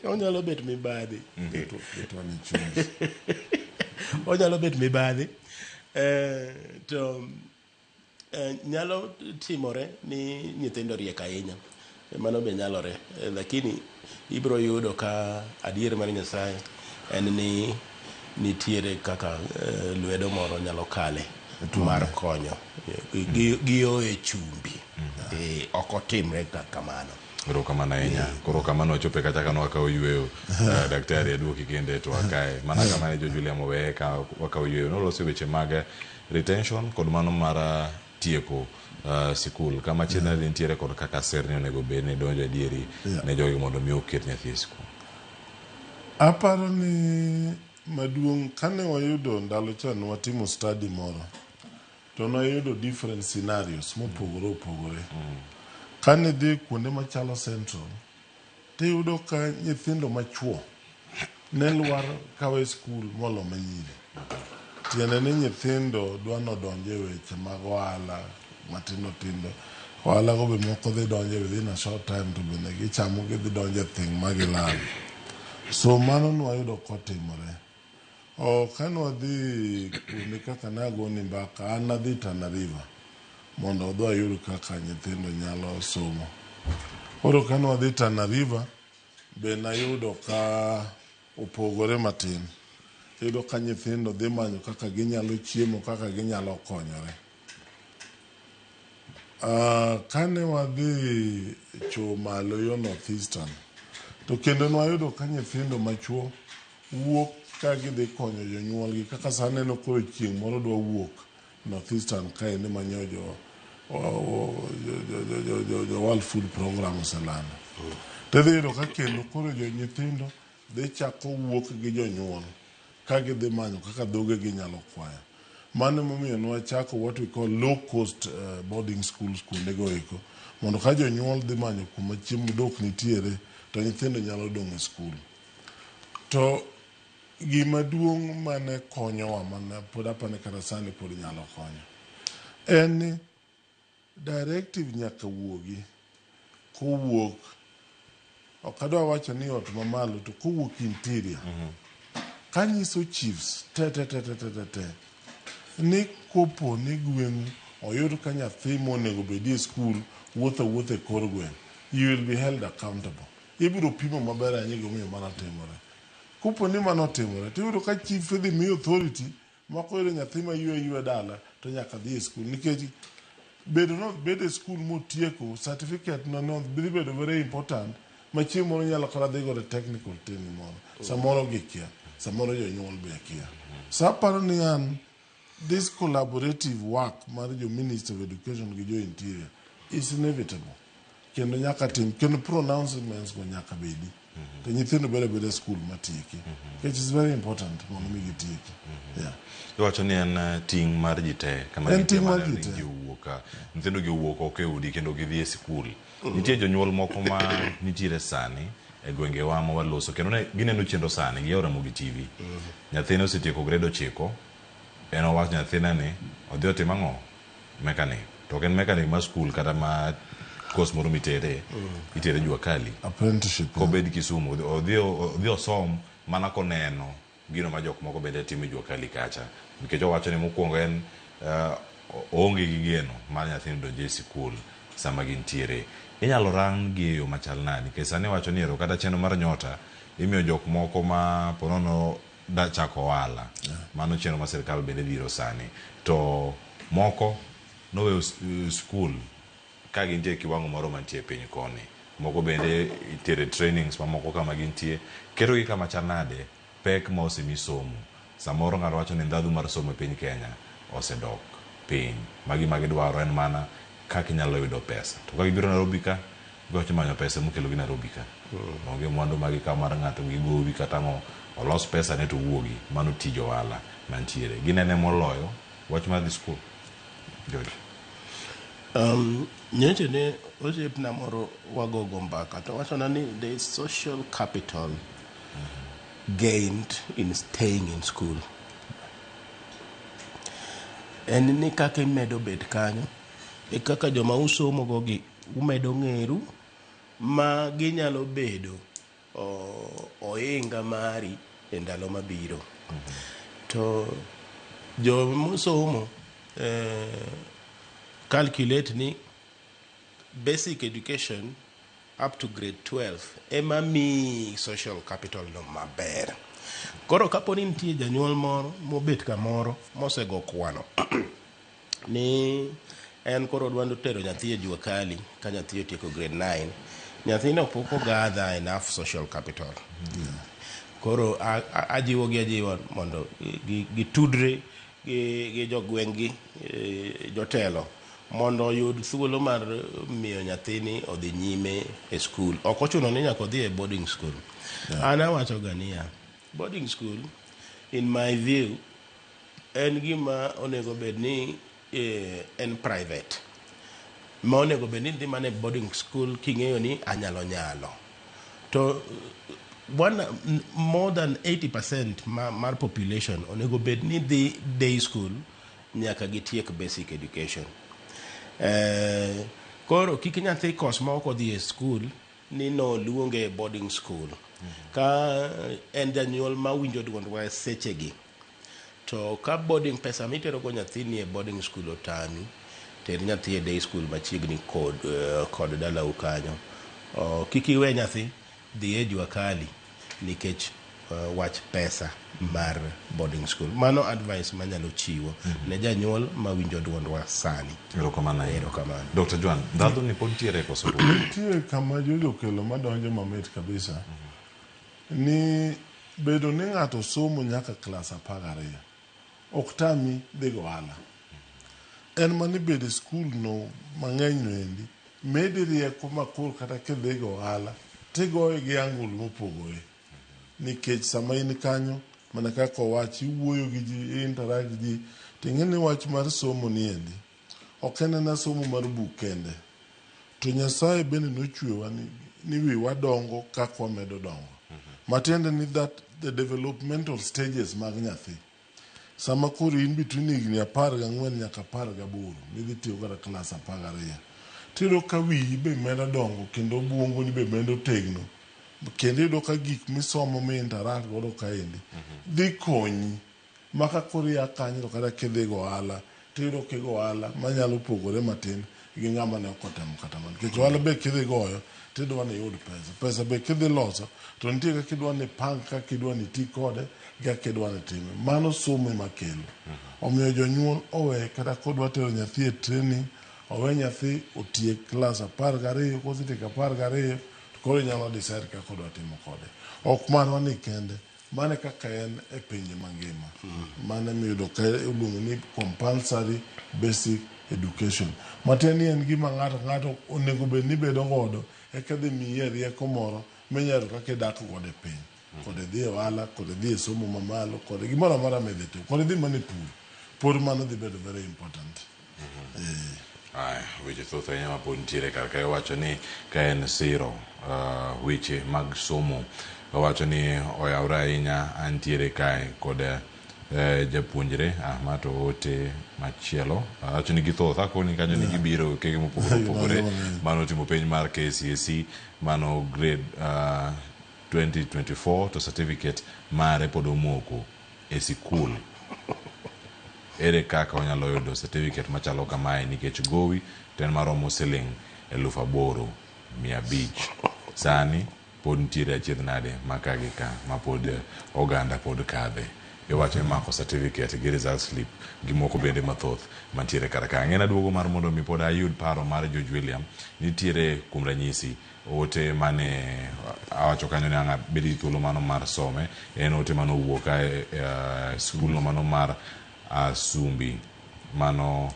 onyalo bet mibadhi onyalo bet mibadhi to nyalo timore ni nyithindo riek ahinya mano be nyalore lakini ibro yudo ka adier mar Nyasaye en ni nitiere kaka lwedo moro nyalo kale mar konyo giyo e chumbi ok otimre kamano. Koro kamano ahinya koro kamano ochope kata kano wakawo yweyo daktari aduoki kende to wakae mana kamano jo Julia mowe ka wakawo yweyo noloso weche mag retention kod mano mar tieko sikul kama chiedna nitiere kod kaka serni onego bed ni donjo adieri ne jogi mondo mi oket nyathi e sikul. Aparo ni maduong' kane wayudo ndalo chon watimo study moro to noyudo different scenarios mopogore kane dhi kuonde machalo Central tiyudo ka nyithindo machuo ne lwar kawe skul molo manyiri tiende ni nyithindo dwano donje weche mag ohala matindo ohala go be moko dhi donje within a short time to bende gichamo gidhi donje thing magilal so mano nwayudo kotimore kane wadhi kuonde kaka nagoni mbaka an nadhi Tana River mondo odhi ayud kaka nyithindo nyalo somo koro kane wadhi Tana River be nayudo ka opogore matin yudo ka nyithindo dhi manyo kaka ginyalo chiemo kaka ginyalo konyore kane wadhi cho malo yo Northeastern to kendo nwayudo ka nyithindo machuo wuok ka gidhi konyo jonyuolgi kaka saneno koro chieng' moro dwa wuok Northeastern kae ni manyo jo World Food Program oselando to dhi yudo ka kendo koro jo nyithindo dhi chako wuok gi jonyuol ka gidhi manyo kaka dhoge ginyalo kwayo Mano momiyo nwachako what we call low cost boarding schools kuondego eko mondo ka jonyuol dhi manyo kuma chiemo dok nitiere to nyithindo nyalo dong' e skul. To gima duong' mane konyowa mana pod apane kata sani pod nyalo konyo en ni directive nyaka wuogi kowuok, ok adwa wacho ni ot mamalo, to kowuok interior kanyiso chiefs te ni kopo ni gweng' oyud ka nyathi monego bedie skul wuotho e kor gweng', you will be held accountable. Ibiro pimo maber ahinya gimomiyo mano timore. Kopo ni mano timore, tiyudo ka chief dhi miyo authority makoyudo nyathi ma ywe dala to nyaka dhi e skul, nikech bedo e skul motieko certificate no dhi bedo very important. Machieng' moro nyalo kata dhi godo technical training moro, samoro gikia, samoro jonyuol be kia. So aparo ni an this collaborative work mar jo Minister of Education gi jo Interior is inevitable. Kendo nyaka tim, kendo pronouncements go nyaka bedi. To nyithindo bede skul matieki. Which is very important mondo mi gitieki. Yeah. Iwacho ni en ting' mar ji te kama En ting' mar ji te. Nyithindo giwuok oko e udi kendo gidhi e skul. Nitie jonyuol moko ma nitiere sani e gwengewa ma waloso kendo gineno chenro sani gioramo gi TV. Nyathine osetieko grade 9, en owacho nyathina ni odhi otim ang'o? Mechanic. To ok en mechanic ma skul kata ma course moro mitere itere Jua Kali. Apprenticeship. Kobed Kisumu odhi osom mana koneno gino ma jok moko bende timo Jua Kali kacha. Nikech owacho ni mokwongo en onge gi geno mar nyathino donje e skul sama gintiere. Inyalo rang gi yo machal nadi, nikech sani wacho ni ero kata chenro mar Nyota imiyo jok moko ma ponono da chako ohala. Mano chenro ma sirkal bende dhiro sani. To moko noweyo skul ka gintie kiwango moro mantie piny koni. Moko bende itere trainings ma moko kama gintie. Kero gi kama chal nade pek ma osemi somo. Samoro ng'ato wacho ni ndhadhu mar somo e piny Kenya osedok piny. Magi dwaro en mana kaka inyalo yudo pesa. To ka gibiro Nairobi ka, giwacho manyo pesa mokelo gi Nairobi ka. Onge mwandu magi ka mar ng'ato gi gowi kata mo olos pesa ne to wuogi. Mano tijo wala mantiere. Ginene moloyo wach mar dhi skul. George. Nyeche ne osiepna moro wagogo mbaka to wachona ni there is social capital gained in staying in school. En ni kaka imedo bet kanyo e kaka joma usomo gogi umedo ng'eru ma ginyalo bedo oinga mari e ndalo mabiro. To joma usomo calculate ni basic education up to grade 12 ema mi social capital no maber. Koro kapo ni nitie janyuol moro mobet kamoro mosego kwano ni en koro dwando tero nyathi e Jua Kali ka nyathi otieko grade 9, nyathino pok ogather enough social capital. Koro ajiwa mondo gitudre gi jogweng'gi jotelo mondo oyud thuolo mar miyo nyathini odhi nyime e skul. Ok ochuno ni nyaka odhi e boarding school. An awacho gania boarding school in my view en gima onego bed ni en private. Ma onego bed ni dhi mana e boarding school king'eyo ni anyalo nyalo. To more than 80% mar population onego bed ni dhi day school nyaka gitiek basic education. Koro kik nyathi kos ma ok odhi e skul ni no luonge e boarding school. Ka en janyuol ma winjo duondwa sechegi, to ka boarding pesa mitero go nyathi ni e boarding school otami, ter nyathi e day school machiegni kod dalau kanyo. Kik iwe nyathi dhi e Jua Kali nikech wach pesa mar boarding school. Mano advice manyalo chiwo ne janyuol ma winjo duondwa sani. Erokamano. Dr. Juan, ndhadhu ni pod tiere koso? Nitie kama jojo kelo madonjo mamit kabisa. Ni bedo ni ng'ato somo nyaka klas 12 ok tami dhi gohala. En mani bedo skul no mang'eny no endi medi rieko makor kata kidhi gohala tigoye gi angolo mopogore. Nikech sama in kanyo mana kaka owachi wuoyo gi ji, interact gi ji, ting'eni wach mar somo niendi ok en na somo mar buk kende, to Nyasaye bende nochwewa ni wiwa dongo kaka wamedo dongo. Matiende ni that the developmental stages mag nyathi sama koro in between higni 14 nyaka 18 midhi tiyo kata klas 12 tiyudo ka wiyi be medo dongo kendo obuongo ni be medo tegno kendo iyudo ka gik misomo mi interact godo kaendi dhi konyi maka koro ya kanyo kata kidhi go ohala tiyudo kigo ohala manyalo pogore matin gi ng'ama ne okotemo kata man nikech ohala be kidhi goyo tidwa ni yud pesa be kidhi loso to nitie kaka idwa ni pang kaka idwa ni ti kode kaka idwa ni time. Mano somo makelo omiyo jonyuol owe kata kodwa tero nyathi e training owe nyathi otiek klas 12 kosetieko 12 koro nyalo decide kaka odwa timo kode. Ok mano ni kende, mane kaka en e pinje mangima. Mane miyudo ka iluongo ni compulsory basic education. Matieni en gima ng'ato onego bed ni bedo godo eka dhi miyi rieko moro minyalo kaka idak godo e piny. Kod dhi e ohala, kod dhi e somo mamalo, kod gimoro amora midhi timo, kod dhi mana e pur mano dhi bedo very important. Weche thoth ahinya ma pod nitiere kar kae wacho ni ka en siro weche mag somo wacho ni oyawre ahinya antiere kae kod japuonjre ma to ote machielo wacho ni githoth akoni kanyo ni gibiro kege mopogore opogore mano timo penj mar KCSE mano grade 2024 to certificate mare pod omoko e sikul. Ere kaka onyalo yudo certificate machalo kamae nikech gowi ten maromo siling 8,500 sani pod nitiere achiedh nade makagi ka ma pod oganda pod kadhe iwacho ni mako certificate gi result slip gi moko bende mathoth mantiere kar ka. Ng'ena duogo mar mondo mi pod ayud paro mar George William nitiere kuom ranyisi ote mane awacho kanyo ni anga bedi thuolo mano mar some en ote mano wuok skul no mano mar Asumbi mano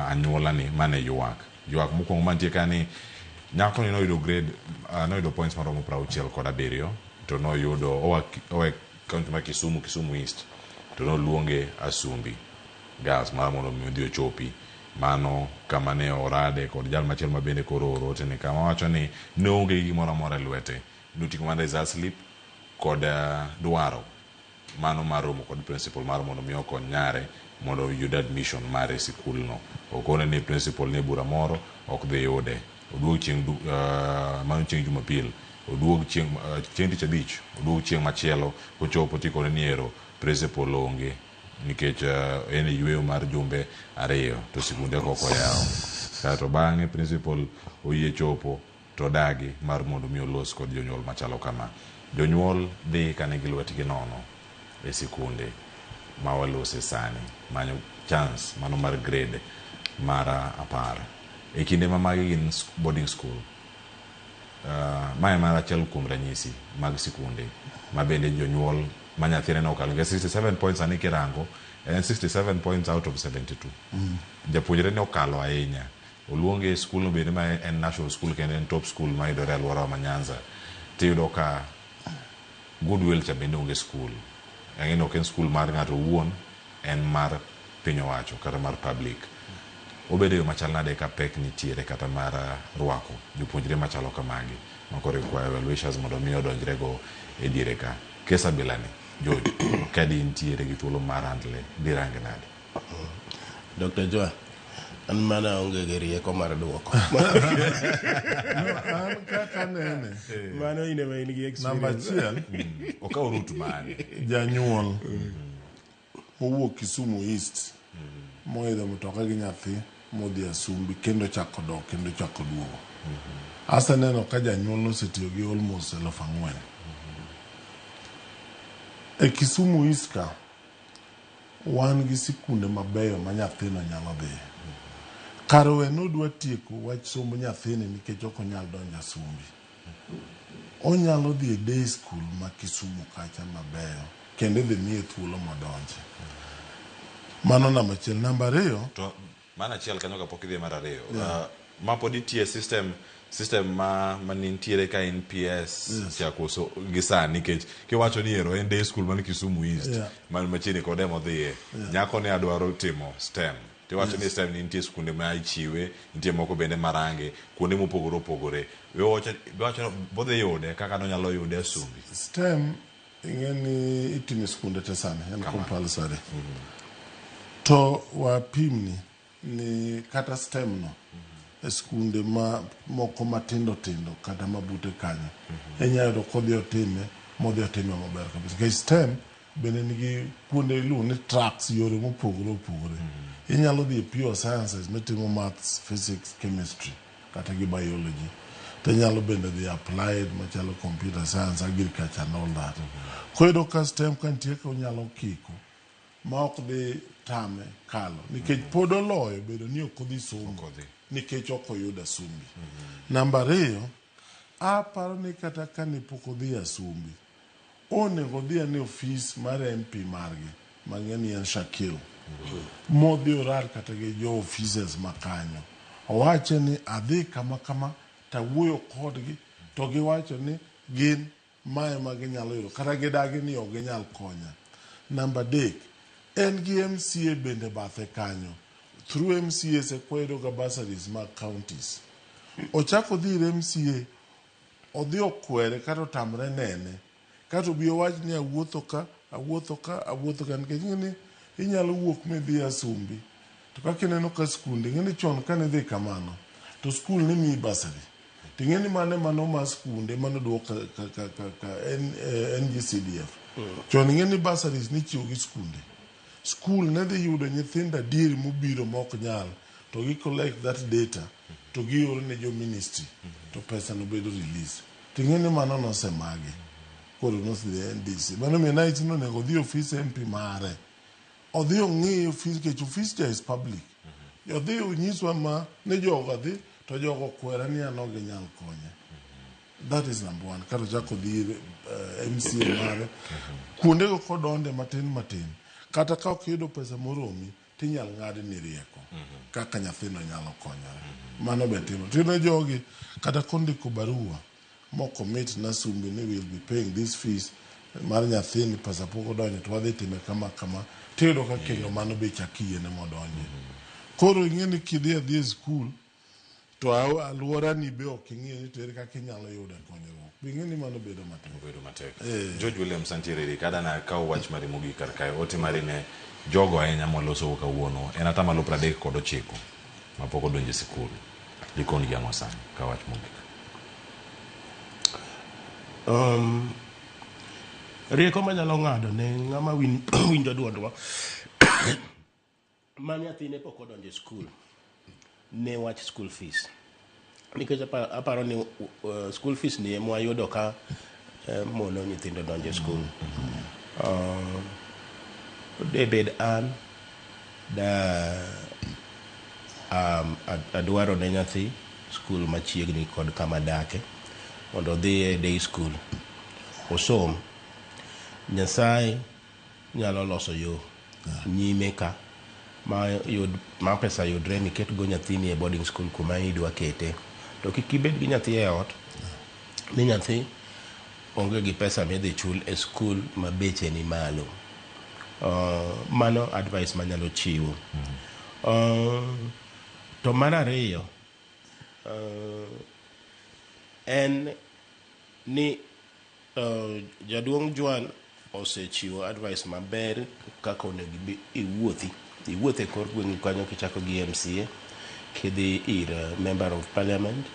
anyuola ni mane ywak mokwongo mantie ka ni nyako ni noyudo grade noyudo points maromo 67 to noyudo owe kaunti ma Kisumu East to noluonge Asumbi Girls mar mondo mi odhi ochopi mano kama ne orade kod jal machielo ma bende koro orote ni kama wacho ni ne onge gimoro amora e lwete noting'o mana result slip kod dwaro mano maromo kod principal mar mondo mi okony nyare mondo yud admission mare e sikul no. Okone ni principal ne bura moro ok dhi yude oduog chieng' mano chieng' Jumapil oduog chieng' tich abich oduog chieng' machielo kochopo tikone ni ero principal onge nikech en yweyo mar jumbe 2 to sikunde koko yawo kato bang'e principal oyie chopo to dagi mar mondo mi olos kod jonyuol machalo kama. Jonyuol dhi kane gi lwetgi nono e sikunde ma walose sani manyo chance mano mar grade mara 10 e kinde ma magi gin boarding school. Mae mar achiel kuom ranyisi mag sikunde ma bende jonyuol ma nyathine no okalo 67 points ani kirango en 67 points out of 72. Japuonjre ne okalo ahinya oluonge school no bende ma en national school kendo en top school ma yudore alwora ma Nyanza tiyudo ka Goodwill cha bende onge school ng'eno ok en school mar ng'ato wuon en mar piny owacho kata mar public. Obedo yo machal nade ka pek nitiere kata mar rwako jopuonjre machalo kamagi makore kwa evaluations mondo mi odonjre go e diere ka kesa bilani George kadi nitiere gi thuolo mar handle dirange nade. Dr. Joa an mana onge gi rieko mar duoko an kaka nene mano ine ma in gi experience. Namba achiel okaw route mane janyuol mowuok Kisumu East moidho mtoka gi nyathi modhi Asumbi kendo chako dok kendo chako duogo. Aseneno ka janyuol nosetiyo gi almost 4,000 e Kisumu East ka wan gi sikunde mabeyo ma nyathino nyalo dhi. Karo we nodwa tieko wach somo nyathini nikech ok onyal donjo Asumbi. Onyalo dhi e day school ma Kisumu kacha mabeyo kendo dhi miye thuolo modonje. Mano namba achiel. Namba 2 to mana achiel kanyo kapok idhi mar 2 ma pod nitie system system ma nintiere ka in PS chako so gisa nikech kiwacho ni ero en day school man Kisumu East man machini kode modhiye nyako ne adwaro timo STEM tiwacho ni STEM ni nitie skunde ma ichiwe nitie moko bende marange kuonde mopogore opogore wacho bodhe yude kaka nonyalo yude Sumbi STEM ingeni itime skunde te sani en compulsory to wapimni ni kata STEM no skunde ma moko matindo kata mabute kanyo enyalo kodhi otime maber kabisa because STEM bende nigi kuonde iluongo ni tracks yore mopogore opogore inyalo dhi pure sciences mitimo maths physics chemistry kata gi biology to inyalo bende dhi applied machalo computer science agriculture and all that koyudo ka STEM kantie ka unyalo kiko ma ok dhi tame kalo nikech pod oloyo bedo ni ok odhi somo nikech ok oyudo Sumbi namba 2 aparo ni kata ka ni pok odhi Sumbi onego dhi ne ofis mar MP margi mang'eni en Shakil modhi orar kata gi jo offices makanyo owache ni adhi kama tawuoyo kodgi to giwacho ni gin mae ma ginyalo yudo kata gidagi ni ok ginyal konya namba 3 en gi MCA bende bathe kanyo through MCA se kwayudo ga bursaries mag counties ochako dhir MCA odhi okwere kata otamre nene kata obi owach ni awuotho ka nikech ni inyalo wuok midhi Sumbi to kaka ineno ka skunde ng'eni chon ka nidhi kamano to skul ni mi bursary to ng'eni mano ma skunde mano duok ka NGCDF chon ng'eni bursaries ni chiwo gi skunde school ne dhi yudo nyithindo adieri mobiro mok nyal to gi collect that data to gi oro ne jo ministry to pesa no bedo release to ng'eni mano nosemagi koro nosidhi NDC mano mi night no nego dhi office MP mare odhi ong'i office ke office cha is public odhi onyiswa ma ne jogo dhi to jogo kwera ni anoge nyal konye that is number 1 kata jako dhi MCA mare kuonde go kodonde matin kata ka ok yudo pesa moromi tinyal ng'ade ni rieko kaka nyathino nyalo konyore mano be timo tino jogi kata kondiko barua moko mit na Sumbi ni will be paying this fees mar nyathini pesa pok odonjo to wadhi time kama tiyudo ka kendo mano be chakie ne modonje koro ing'eni kidhi school to aluora ni be ok ing'e ni tere kaka inyalo yudo konyruok be ing'eni mano bedo matek George William Santiriri kada na kawo wach mari mogik kar kae ote mari ne jogo ahinya moloso kawuono en atamalo 39 mapok odonjo sikul likon gi ang'o sani ka wach mogik rieko manyalo ng'ado ne ng'ama winjo duondwa ma nyathine pok odonjo skul ne wach school fees nikech aparo ni school fees ni ema wayudo ka mono nyithindo donjo skul debed an adwaro ne nyathi skul machiegni kod kama dake mondo dhi e day school osom Nyasaye nyalo loso yo nyime ka ma pesa yudre ni ket go nyathini e boarding school kuma idwa kete to kik ibed gi nyathi e ot ni nyathi onge gi pesa midhi chul e skul ma beche ni malo mano advice manyalo chiwo to mar ariyo en ni jaduong' Juan osechiwo advice maber kaka onego iwuothe kor gweng' kanyo kichako gi MCA kidhi ir member of parliament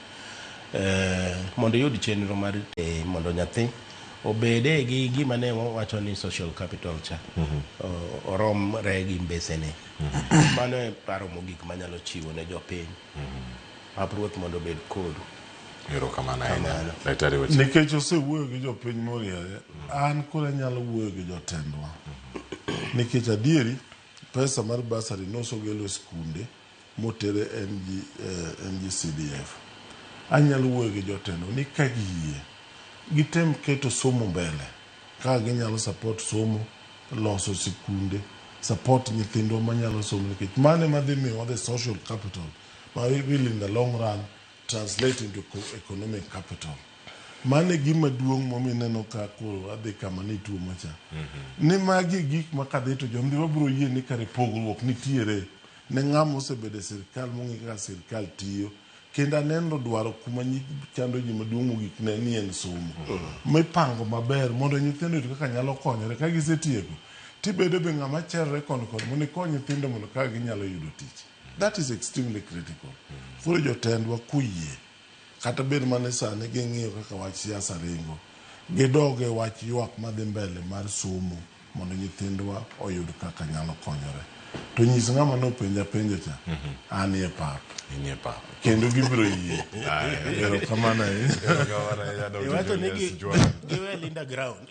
mondo yud chenro mar mondo nyathi obede gi gima ne wacho ni social capital cha oromre gi mbesene mano e paro mogik manyalo chiwo ne jopiny apruoth mondo obed kodu nikech osewuoyo gi jopiny moriere an koro nyalo wuoyo gi jotendwa nikech adieri pesa mar bursary nosogelo skunde motere NGCDF anyalo wuoyo gi jotendwa ni ka giyie gitem keto somo mbele ka ginyalo support somo loso sikunde support nyithindwa manyalo somo nikech mane madhi miyo the social capital ma will in the long run translate into economic capital. Mane gima duong' momineno ka koro adhi kama ni tuo macha. Ni magi gik makadhi to jomdi wabro yie ni kare pogruok nitiere ne ng'ama osebede sirkal mong'i kaka sirkal tiyo kendo aneno dwaro kuma chando ji maduong' mogik ne ni en somo mipango maber mondo nyithindo yudo kaka nyalo konyore ka gisetieko tibedo be ng'ama cherre kod mondo ikony nyithindo mondo kaka ginyalo yudo tich. That is extremely critical. Koro jotendwa kuyie kata bed mane sani ging'iyo kaka wach siasa ringo gidoge wach ywak madhi mbele mar somo mondo nyithindwa oyud kaka nyalo konyore. To nyis ng'ama nopenja penjo cha an e pap kendo gibiro yie. Erokamano iwacho ni giwe linda ground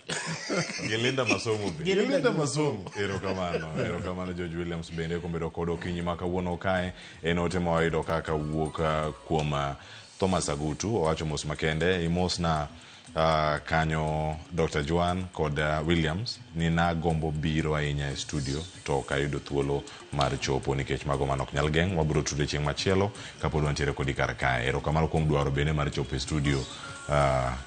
gilinda masomo be gilinda masomo. Erokamano George Williams bende kombedo kod okinyi ma kawuono kae en ote ma wayudo kaka wuok kuom Thomas Agutu owacho mos makende imos na kanyo Dr. Juan kod Williams ni na gombo biro ahinya e studio to kayudo thuolo mar chopo nikech mago manok nyal geng' wabro tude chieng' machielo kapod wantiere kodi kar kae. Erokamano kuom dwaro bende mar chopo e studio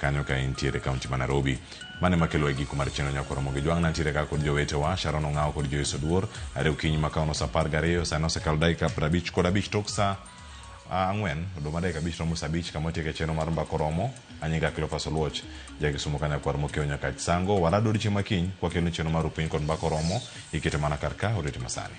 kanyo ka intiere kaunti ma Nairobi. Mane makelo e giko mar chenro nyakoromo gi jwang' nantiere ka kod jowetewa Sharon Ong'aw kod Joyce Oduor are okinyi ma kaono sa 12 sa nosekalo dakika 55 tok sa ang'wen oduma dakika 5 romo sa 5 kama otieke chenro mar mbako romo anyinga Cleophas Oluoch jagisomo kanya kwar mokeo nyaka sango warado odiochieng' makiny kwakelo chenro mar upiny kod mbako romo ikete mana kar ka oriti masani.